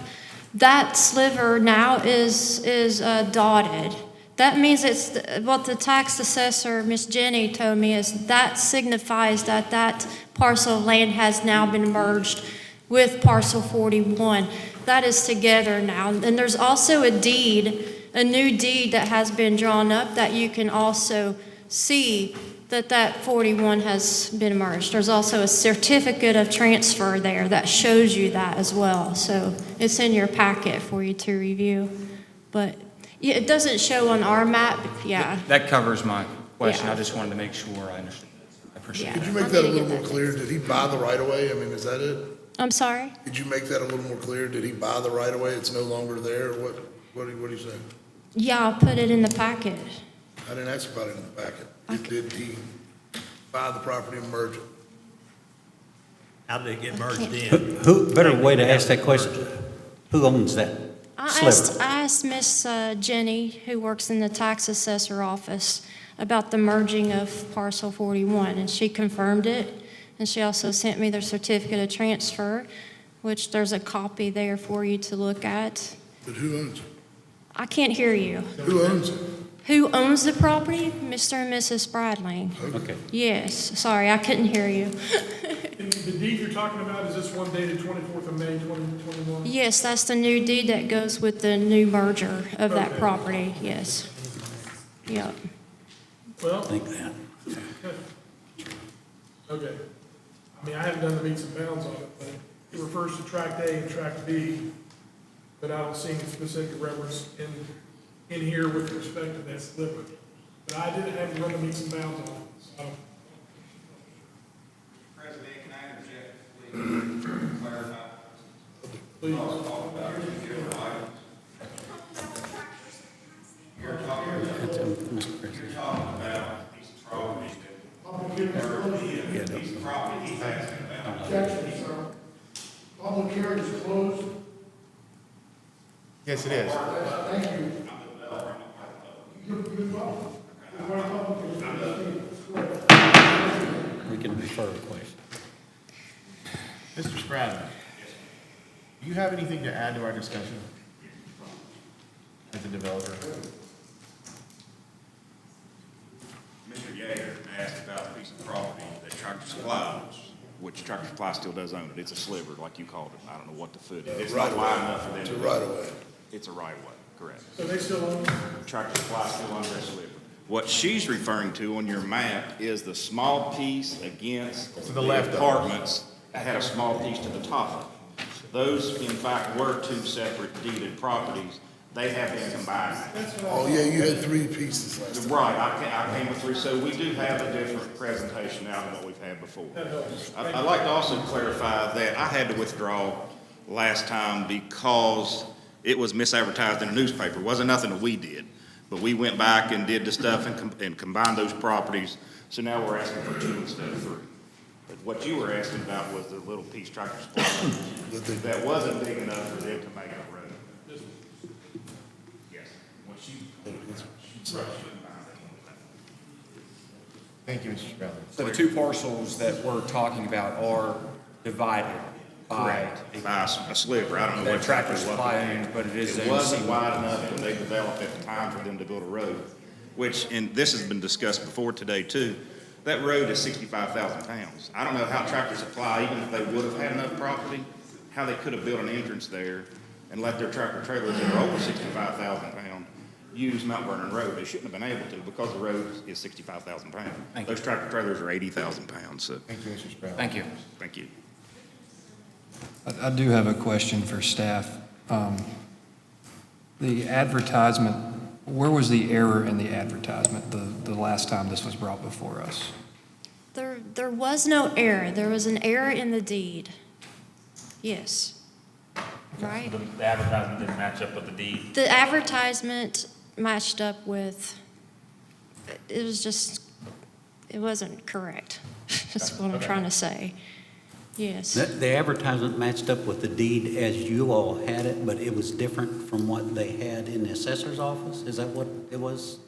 That sliver now is dotted. That means it's, what the tax assessor, Miss Jenny, told me is that signifies that that parcel of land has now been merged with parcel 41. That is together now. And there's also a deed, a new deed that has been drawn up that you can also see that that 41 has been merged. There's also a certificate of transfer there that shows you that as well. So it's in your packet for you to review. But yeah, it doesn't show on our map, yeah. That covers my question. Yeah. I just wanted to make sure I understood. I appreciate Yeah. it. Could you make that a little more clear? Did he buy the right of way? I mean, is that it? I'm sorry? Could you make that a little more clear? Did he buy the right of way? It's no longer there? What are you saying? Yeah, I'll put it in the packet. I didn't ask about it in the packet. Did he buy the property and merge it? How did it get merged in? Who, better way to ask that question, who owns that I sliver? asked Miss Jenny, who works in the tax assessor office, about the merging of parcel 41, and she confirmed it. And she also sent me the certificate of transfer, which there's a copy there for you to look at. But who owns it? I can't hear you. Who owns it? Who owns the property? Mr. and Mrs. Spradling. Okay. Yes, sorry, I couldn't hear you. And the deed you're talking about, is this one dated 24th of May, 2021? Yes, that's the new deed that goes with the new merger of that Okay. property, yes. Yep. Well, Think that. okay. I mean, I haven't done the meets and bounds on it, but it refers to tract A and tract B, but I don't see any specific reference in here with respect to that sliver. But I didn't have to run the meets and bounds on it, so. President, can I interject, please, clarify? Please. You're talking Mr. President. about a piece of property that, piece of property he's asking about. Objection, sir. Public hearing is closed. Yes, it is. Thank you. We can refer a question. Mr. Spradlin, do you have anything to add to our discussion as a developer? Mr. Yeager asked about a piece of property that Tractor Supply owns, which Tractor Supply still does own it. It's a sliver, like you called it. I don't know what the foot is. It's not wide enough for them to. It's a right of way. It's a right of way, correct. So they still own it? Tractor Supply still owns that sliver. What she's referring to on your map is the small piece against To the left of it. apartments that had a small piece to the top of it. Those, in fact, were two separate deeded properties. They have been combined. Oh, yeah, you had three pieces last time. Right, I came through, so we do have a different presentation now than what we've had before. I'd like to also clarify that I had to withdraw last time because it was misadvertised in the newspaper. It wasn't nothing that we did, but we went back and did the stuff and combined those properties, so now we're asking for 2 instead of 3. But what you were asking about was the little piece Tractor Supply that wasn't big enough for them to make a road. Yes. What you. Thank you, Mr. Spradlin. So the two parcels that we're talking about are divided by Correct. By a sliver, I don't know the what. Tractor exactly what Supply they owns, had. but it is It owned wasn't somewhat. wide enough when they developed at the time for them to build a road, which, and this has been discussed before today too, that road is 65,000 pounds. I don't know how Tractor Supply, even if they would have had enough property, how they could have built an entrance there and let their tractor trailers that are over 65,000 pounds use Mount Vernon Road. They shouldn't have been able to because the road is 65,000 pounds. Those tractor trailers are 80,000 pounds, so. Thank you, Mr. Spradlin. Thank you. Thank you. I do have a question for staff. The advertisement, where was the error in the advertisement the last time this was brought before us? There was no error. There was an error in the deed. Yes. Right? The advertisement didn't match up with the deed. The advertisement matched up with, it was just, it wasn't correct. That's what I'm trying to say. Yes. The advertisement matched up with the deed as you all had it, but it was different from what they had in the assessor's office? Is that what it was?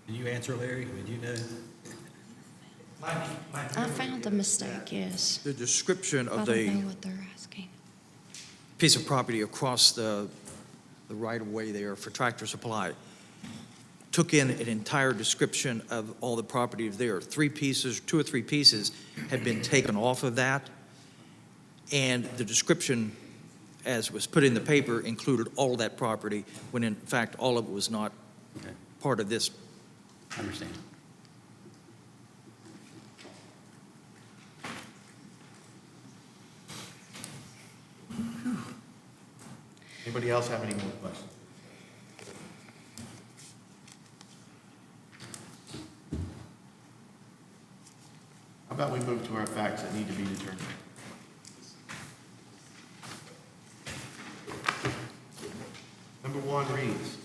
Can you answer, Larry? Would you know? I found the mistake, yes. The description I of don't the know what they're asking. piece of property across the right-of-way there for Tractor Supply took in an entire description of all the property there. 3 pieces, 2 or 3 pieces had been taken off of that, and the description, as was put in the paper, included all that property, when in fact all of it was not part of this I understand. Anybody else have any more questions? How about we move to our facts that need to be determined? Number one reads,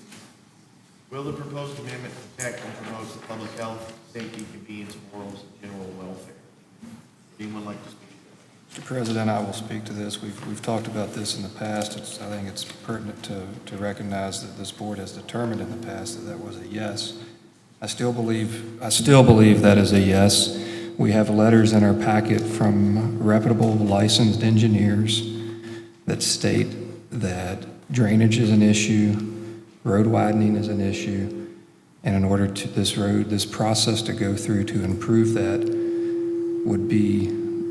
will the proposed amendment protect and promote the public health, safety, convenience, morals, and general welfare? Anyone like to speak? Mr. President, I will speak to this. We've talked about this in the past. I think it's pertinent to recognize that this board has determined in the past that that was a yes. I still believe that is a yes. We have letters in our packet from reputable licensed engineers that state that drainage is an issue, road widening is an issue, and in order to this process to go through to improve that would be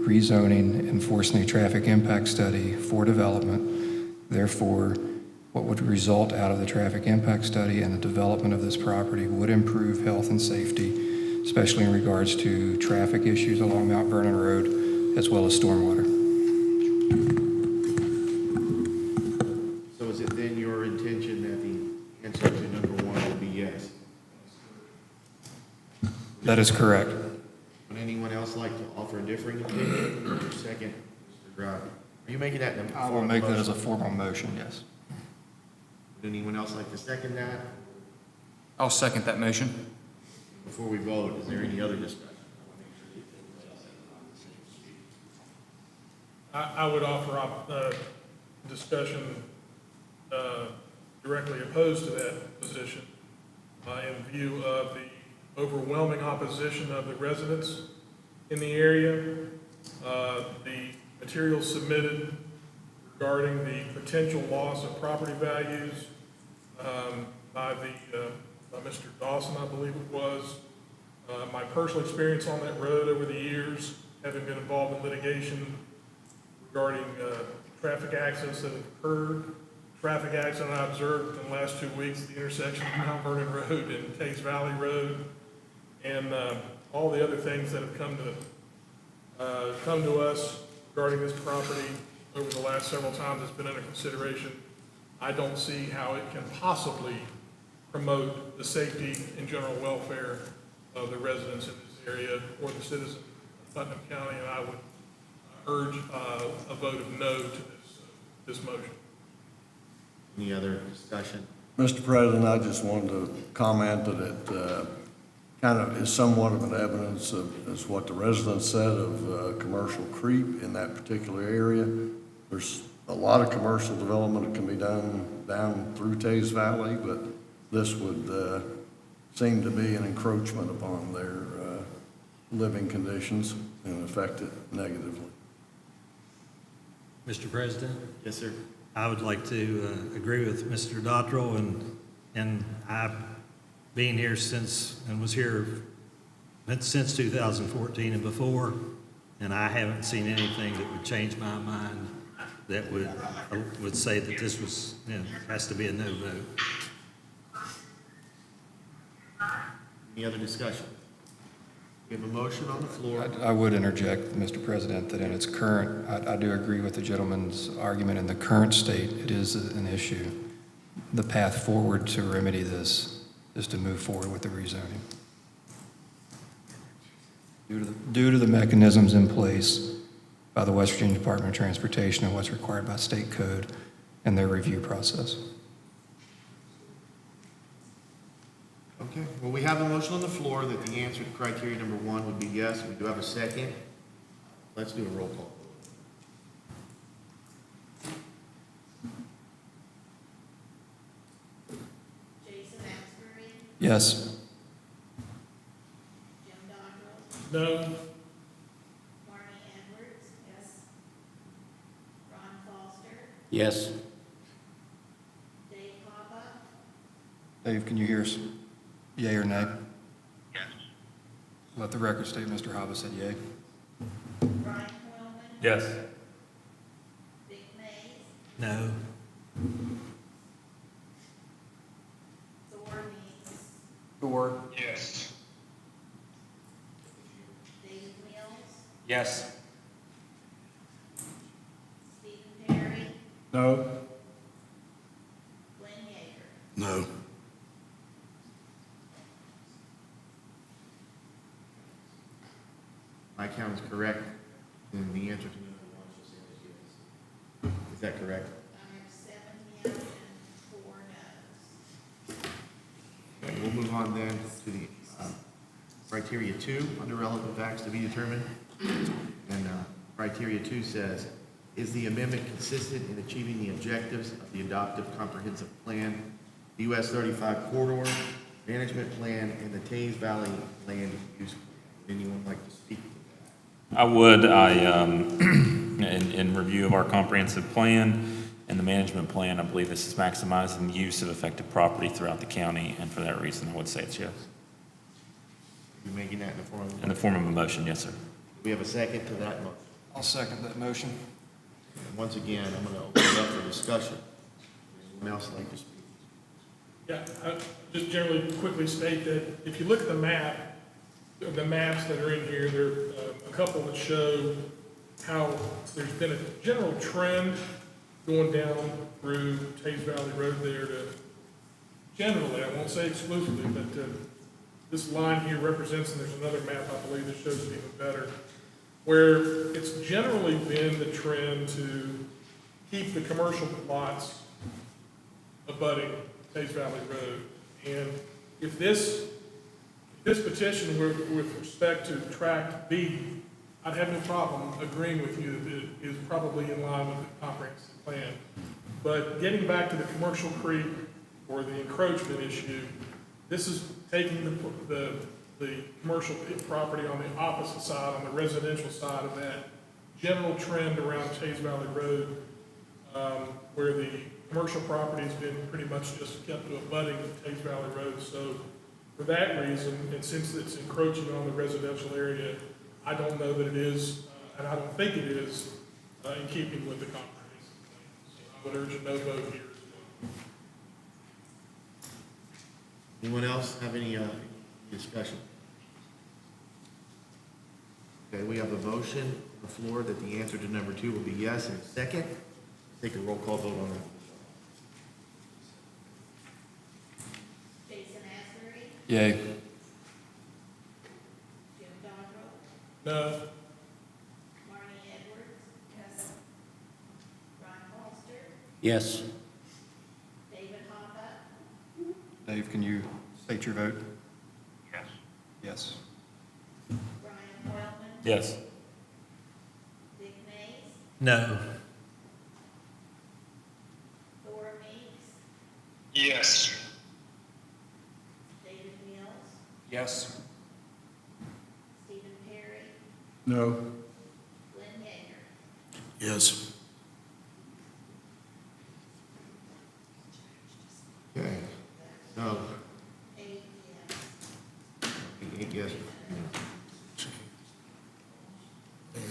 rezoning and forcing a traffic impact study for development. Therefore, what would result out of the traffic impact study and the development of this property would improve health and safety, especially in regards to traffic issues along Mount Vernon Road, as well as stormwater. So is it then your intention that the answer to number one will be yes? That is correct. Would anyone else like to offer a differing opinion? Or second, Mr. Driver? Are you making that in a I will form of make that as a motion? formal motion, yes. Would anyone else like to second that? I'll second that motion. Before we vote, is there any other discussion? I would offer up discussion directly opposed to that position in view of the overwhelming opposition of the residents in the area. The materials submitted regarding the potential loss of property values by Mr. Dawson, I believe it was. My personal experience on that road over the years, having been involved in litigation regarding traffic accidents that have occurred. Traffic accident I observed in the last 2 weeks, the intersection of Mount Vernon Road and Tays Valley Road, and all the other things that have come to us regarding this property over the last several times it's been under consideration. I don't see how it can possibly promote the safety and general welfare of the residents in this area or the citizens of Putnam County, and I would urge a vote of no to this motion. Any other discussion? Mr. President, I just wanted to comment that it kind of is somewhat of an evidence of, as what the residents said, of commercial creep in that particular area. There's a lot of commercial development that can be done down through Tays Valley, but this would seem to be an encroachment upon their living conditions and affect it negatively. Mr. President? Yes, sir. I would like to agree with Mr. Dottrell, and I've been here since, and was here since 2014 and before, and I haven't seen anything that would change my mind that would say that this was, has to be a no vote. Any other discussion? We have a motion on the floor. I would interject, Mr. President, that in its current, I do agree with the gentleman's argument. In the current state, it is an issue. The path forward to remedy this is to move forward with the rezoning. Due to the mechanisms in place by the West Virginia Department of Transportation and what's required by state code and their review process. Okay, well, we have a motion on the floor that the answer to criteria number one would be yes. We do have a second. Let's do a roll call. Jason Axbury, Yes. Jim Dodrell, No. Marnie Edwards, yes. Ron Foster, Yes. Dave Hoppa, Dave, can you hear us? Yea or nay? Yes. Let the record state Mr. Hava said yea. Brian Coleman, Yes. Vic Mays, No. Thor Means, Thor? Yes. Yes. David Mills, Yes. Stephen Perry, No. Glenn Yeager. No. My count is correct, and the answer to no one is that correct? I have 7 yes and 4 no's. Okay, we'll move on then to the criteria 2 under relevant facts to be determined. And criteria 2 says, is the amendment consistent in achieving the objectives of the adoptive comprehensive plan, the US 35 corridor, management plan, and the Tays Valley land use plan? Would anyone like to speak to that? I would, in review of our comprehensive plan and the management plan, I believe this is maximizing the use of effective property throughout the county, and for that reason, I would say it's yes. You making that in the form of? In the form of a motion, yes, sir. We have a second to that motion. I'll second that motion. And once again, I'm going to open it up for discussion. Would anyone else like to speak? Yeah, I just generally quickly state that if you look at the map, the maps that are in here, there are a couple that show how there's been a general trend going down through Tays Valley Road there to, generally, I won't say exclusively, but this line here represents, and there's another map, I believe, that shows it even better, where it's generally been the trend to keep the commercial lots abutting Tays Valley Road. And if this petition were with respect to tract B, I'd have no problem agreeing with you that it is probably in line with the comprehensive plan. But getting back to the commercial creep or the encroachment issue, this is taking the commercial property on the opposite side, on the residential side of that general trend around Tays Valley Road, where the commercial property has been pretty much just kept to abutting Tays Valley Road. So for that reason, and since it's encroaching on the residential area, I don't know that it is, and I don't think it is, in keeping with the comprehensive plan. So I would urge a no vote here as well. Anyone else have any discussion? Okay, we have a motion on the floor that the answer to number 2 will be yes, and a second. Take a roll call vote on that. Jason Asbury, Yay. Jim Dodrell, No. Marnie Edwards. Yes. Ron Foster, Yes. David Hoppa, Dave, can you state your vote? Yes. Yes. Brian Wellman, Yes. Dick Mays, No. Thor Meeks, Yes. David Mills, Yes. Stephen Perry, No. Glenn Yeager. Yes. Okay, so, 8 yes. 8 yes.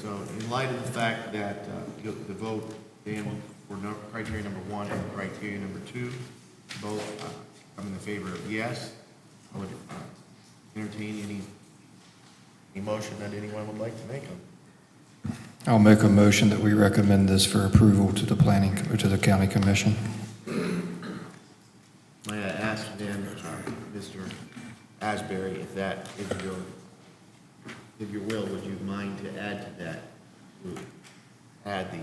So in light of the fact that the vote, Dan, for criteria number 1 and criteria number 2, both come in the favor of yes, I would entertain any motion that anyone would like to make. I'll make a motion that we recommend this for approval to the planning, or to the county commission. May I ask then, Mr. Asbury, if that is if your will, would you mind to add to that, to add the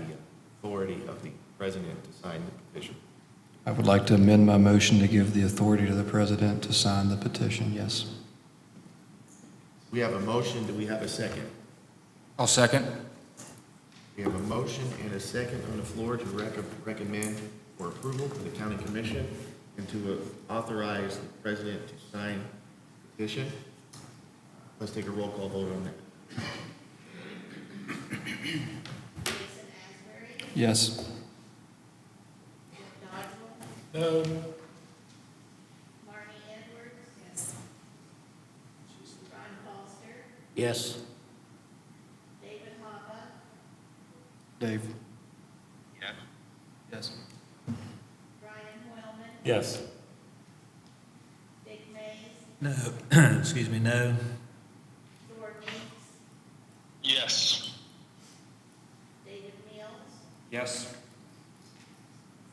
authority of the president to sign the petition? I would like to amend my motion to give the authority to the president to sign the petition, yes. We have a motion, do we have a second? I'll second. We have a motion and a second on the floor to recommend for approval to the county commission and to authorize the president to sign the petition. Let's take a roll call vote on that. Jason Asbury, Yes. Jim Dodrell, No. Marnie Edwards. Yes. Ron Foster, Yes. David Hoppa, Dave? Yes. Yes. Brian Wellman, Yes. Dick Mays, No. Excuse me, no. Yes. David Mills, Yes.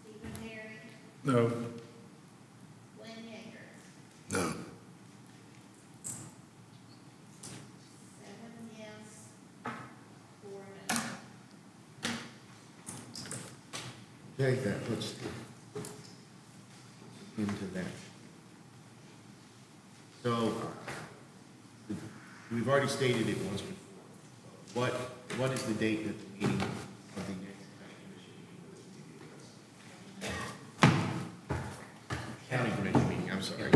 Stephen Terry, No. Glenn Yeager. No. 7 yes, 4 no. Okay, that puts into that. So, we've already stated it once before. What is the date that the meeting of the next county commission meeting? I'm sorry.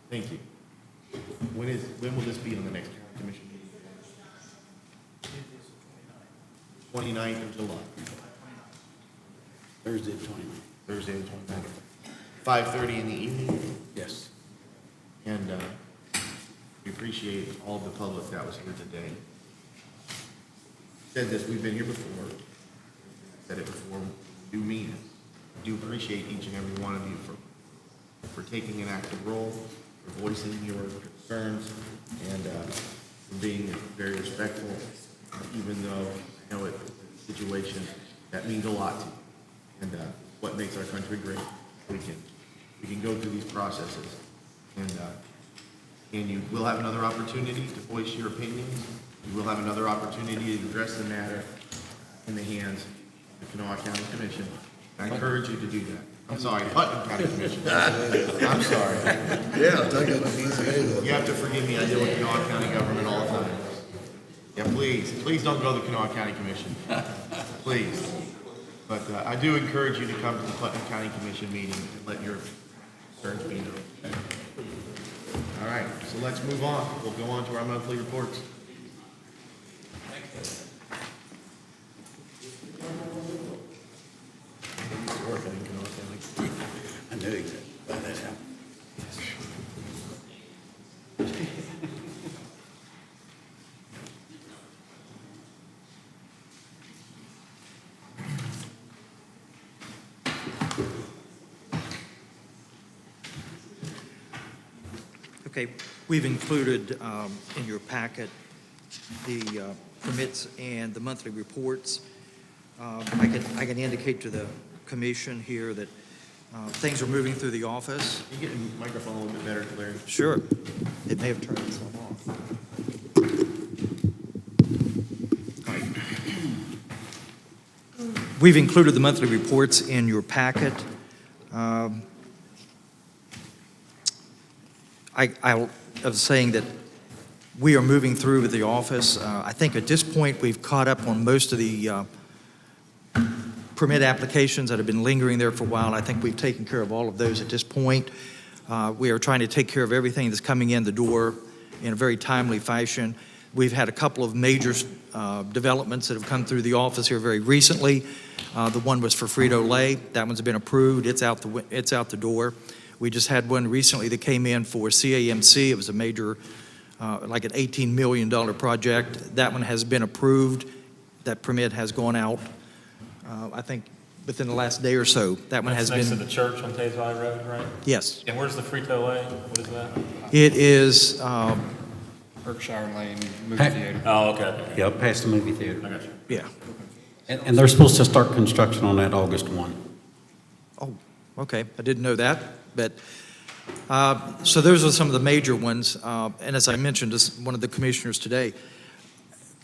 Thank you. When will this be on the next county commission meeting? 29th of July. Thursday, the 29th. Thursday, the 29th. 5:30 in the evening? Yes. And we appreciate all the public that was here today. Said this, we've been here before, said it before, do mean it. Do appreciate each and every one of you for taking an active role, for voicing your concerns, and for being very respectful, even though I know it's a situation that means a lot to you. And what makes our country great, we can go through these processes, and you will have another opportunity to voice your opinions. You will have another opportunity to address the matter in the hands of the Kanawha County Commission. I encourage you to do that. I'm sorry, Putnam County Commission. I'm sorry. Yeah, take it easy. You have to forgive me, I deal with Kanawha County government all the time. Yeah, please don't go to the Kanawha County Commission. Please. But I do encourage you to come to the Putnam County Commission meeting and let your concerns be known. All right, so let's move on. We'll go on to our monthly reports. I knew exactly why that happened. Okay, we've included in your packet the permits and the monthly reports. I can indicate to the commission here that things are moving through the office. Can you get the microphone a little bit better, Larry? Sure. It may have turned itself off. All right. We've included the monthly reports in your packet. I was saying that we are moving through with the office. I think at this point, we've caught up on most of the permit applications that have been lingering there for a while. I think we've taken care of all of those at this point. We are trying to take care of everything that's coming in the door in a very timely fashion. We've had a couple of major developments that have come through the office here very recently. The one was for Frito-Lay. That one's been approved. It's out the door. We just had one recently that came in for CAMC. It was a major, like an $18 million project. That one has been approved. That permit has gone out, I think, within the last day or so. That one has been. Next to the church on Tays Valley Road, right? Yes. And where's the Frito-Lay? What is that? It is, Berkshire Lane movie theater. Oh, okay. Yeah, past the movie theater. I got you. yeah. And they're supposed to start construction on that August 1. Oh, okay. I didn't know that. But so those are some of the major ones. And as I mentioned to one of the commissioners today,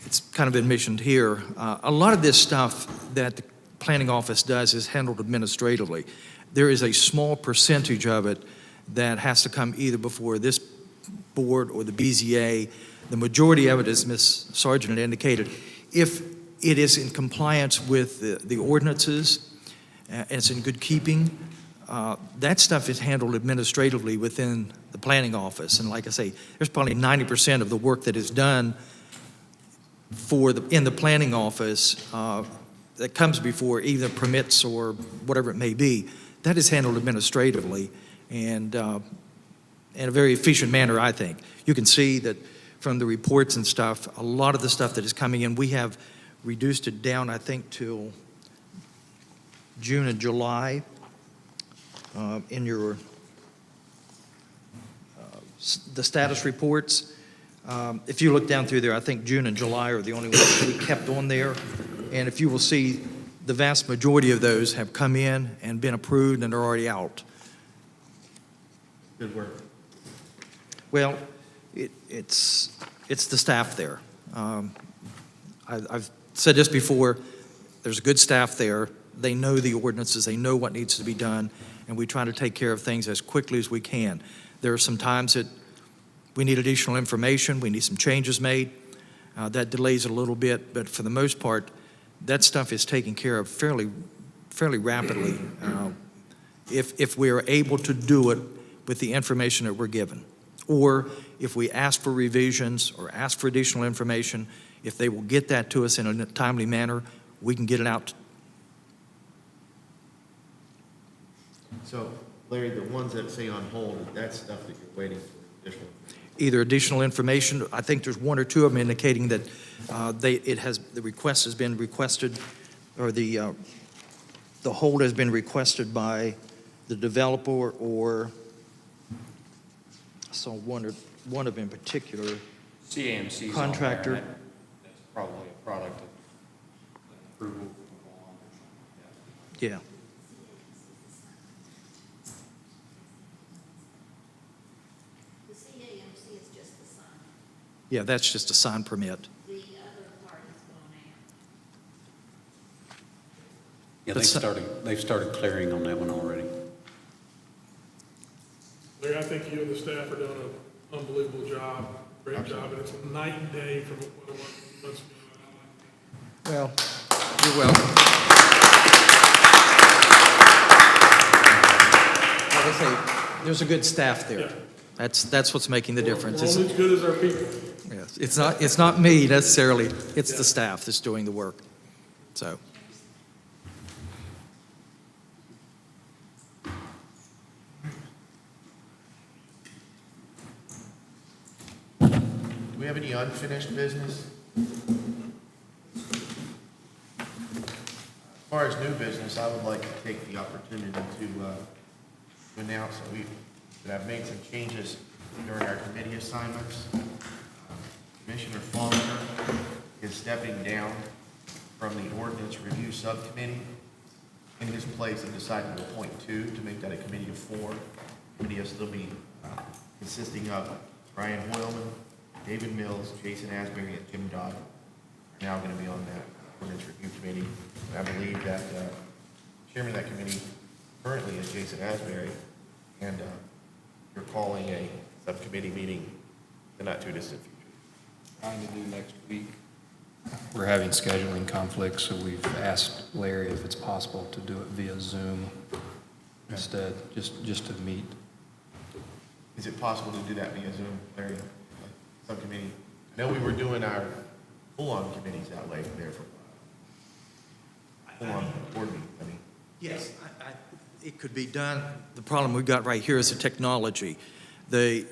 it's kind of been mentioned here. A lot of this stuff that the planning office does is handled administratively. There is a small percentage of it that has to come either before this board or the BZA. The majority of it, as Ms. Sargent indicated, if it is in compliance with the ordinances and it's in good keeping, that stuff is handled administratively within the planning office. And like I say, there's probably 90% of the work that is done in the planning office that comes before either permits or whatever it may be. That is handled administratively and in a very efficient manner, I think. You can see that from the reports and stuff, a lot of the stuff that is coming in, we have reduced it down, I think, till June and July. In your the status reports. If you look down through there, I think June and July are the only ones that we kept on there. And if you will see, the vast majority of those have come in and been approved and are already out. Good work. Well, it's the staff there. I've said this before, there's a good staff there. They know the ordinances, they know what needs to be done, and we try to take care of things as quickly as we can. There are some times that we need additional information, we need some changes made. That delays it a little bit, but for the most part, that stuff is taken care of fairly rapidly if we are able to do it with the information that we're given. Or if we ask for revisions or ask for additional information, if they will get that to us in a timely manner, we can get it out. So, Larry, the ones that say on hold, that's stuff that you're waiting for additional? Either additional information, I think there's one or two of them indicating that the request has been requested, or the hold has been requested by the developer, or I saw one of them in particular. CAMC's on Contractor. there, and that's probably a product of approval from the bond or something. Yeah. The CAMC is just the sign. Yeah, that's just a sign permit. The other part is going out. Yeah, But they've started clearing on that one already. Larry, I think you and the staff are doing an unbelievable job, great job, and it's night and day from what it was months ago. Well, you're welcome. Like I say, there's a good staff there. Yeah. That's what's making the difference. We're only as good as our people. Yes, it's not me necessarily, it's the staff that's doing the work. So, Do we have any unfinished business? As far as new business, I would like to take the opportunity to announce that I've made some changes during our committee assignments. Commissioner Faulkner is stepping down from the Ordinance Review Subcommittee. In his place, I've decided to appoint two to make that a committee of four. The committee will still be consisting of Brian Hoylman, David Mills, Jason Asbury, and Jim Dodd are now going to be on that Ordinance Review Committee. And I believe that chairman of that committee currently is Jason Asbury, and you're calling a subcommittee meeting in the not too distant future. Trying to do next week. We're having scheduling conflicts, so we've asked Larry if it's possible to do it via Zoom instead, just to meet. Is it possible to do that via Zoom, Larry, subcommittee? I know we were doing our full-on committees that way there for full-on board meeting, I mean. yes, it could be done. The problem we've got right here is the technology. The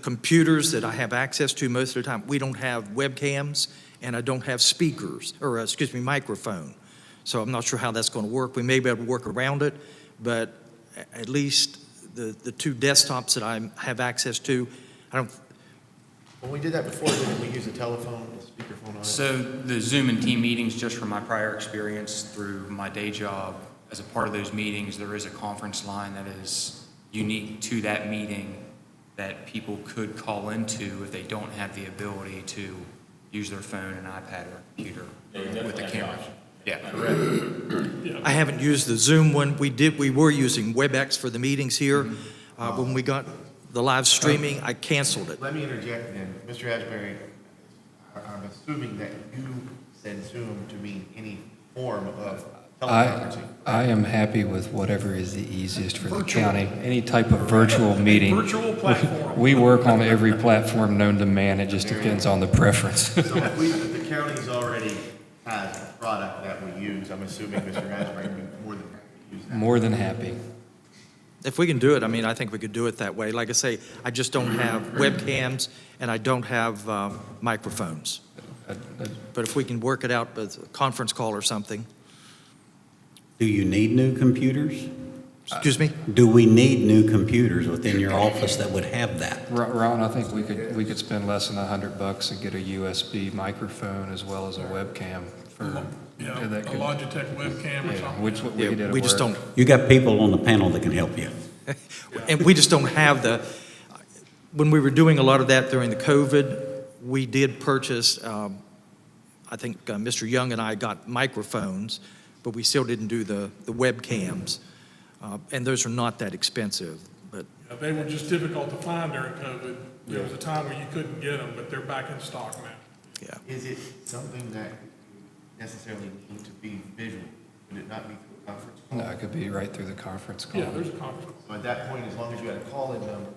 computers that I have access to most of the time, we don't have webcams, and I don't have speakers, or microphone. So I'm not sure how that's going to work. We may be able to work around it, but at least the two desktops that I have access to, When we did that before, didn't we use a telephone, a speakerphone on it? So the Zoom and team meetings, just from my prior experience through my day job, as a part of those meetings, there is a conference line that is unique to that meeting that people could call into if they don't have the ability to use their phone, an iPad, or a computer with the camera. Yeah. I haven't used the Zoom one. We were using WebEx for the meetings here. When we got the live streaming, I canceled it. Let me interject then. Mr. Asbury, I'm assuming that you said Zoom to mean any form of teleconferencing. I am happy with whatever is the easiest for the county. Any type of virtual meeting. Virtual platform. We work on every platform known to man. It just depends on the preference. So if the county's already has a product that we use, I'm assuming Mr. Asbury would be more than happy to use that. More than happy. If we can do it, I think we could do it that way. Like I say, I just don't have webcams and I don't have microphones. But if we can work it out with a conference call or something. Do you need new computers? Excuse me? Do we need new computers within your office that would have that? Ron, I think we could spend less than $100 and get a USB microphone as well as a webcam for. Yeah, a that could- Logitech webcam or Yeah, something. which what we did at We just work. don't, You got people on the panel that can help you. and we just don't have when we were doing a lot of that during the COVID, we did purchase, I think Mr. Young and I got microphones, but we still didn't do the webcams. And those are not that expensive, but Yeah, they were just difficult to find during COVID. There was a time where you couldn't get them, but they're back in stock now. yeah. Is it something that necessarily need to be visual? Would it not be through a conference call? No, it could be right through the conference call. Yeah, there's a conference call. So at that point, as long as you had a call-in number,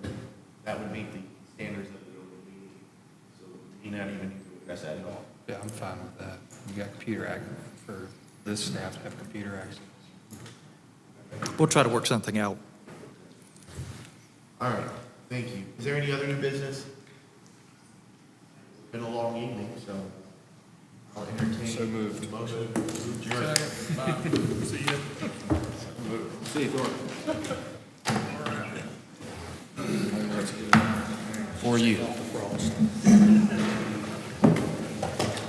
that would meet the standards of the open meeting. So you not even need to address that at all. Yeah, I'm fine with that. You got computer access for this staff to have computer access. We'll try to work something out. All right, thank you. Is there any other new business? Been a long evening, so I'll entertain. So moved. a motion to adjourn. Second, bye. See you. See you, Thor. For you.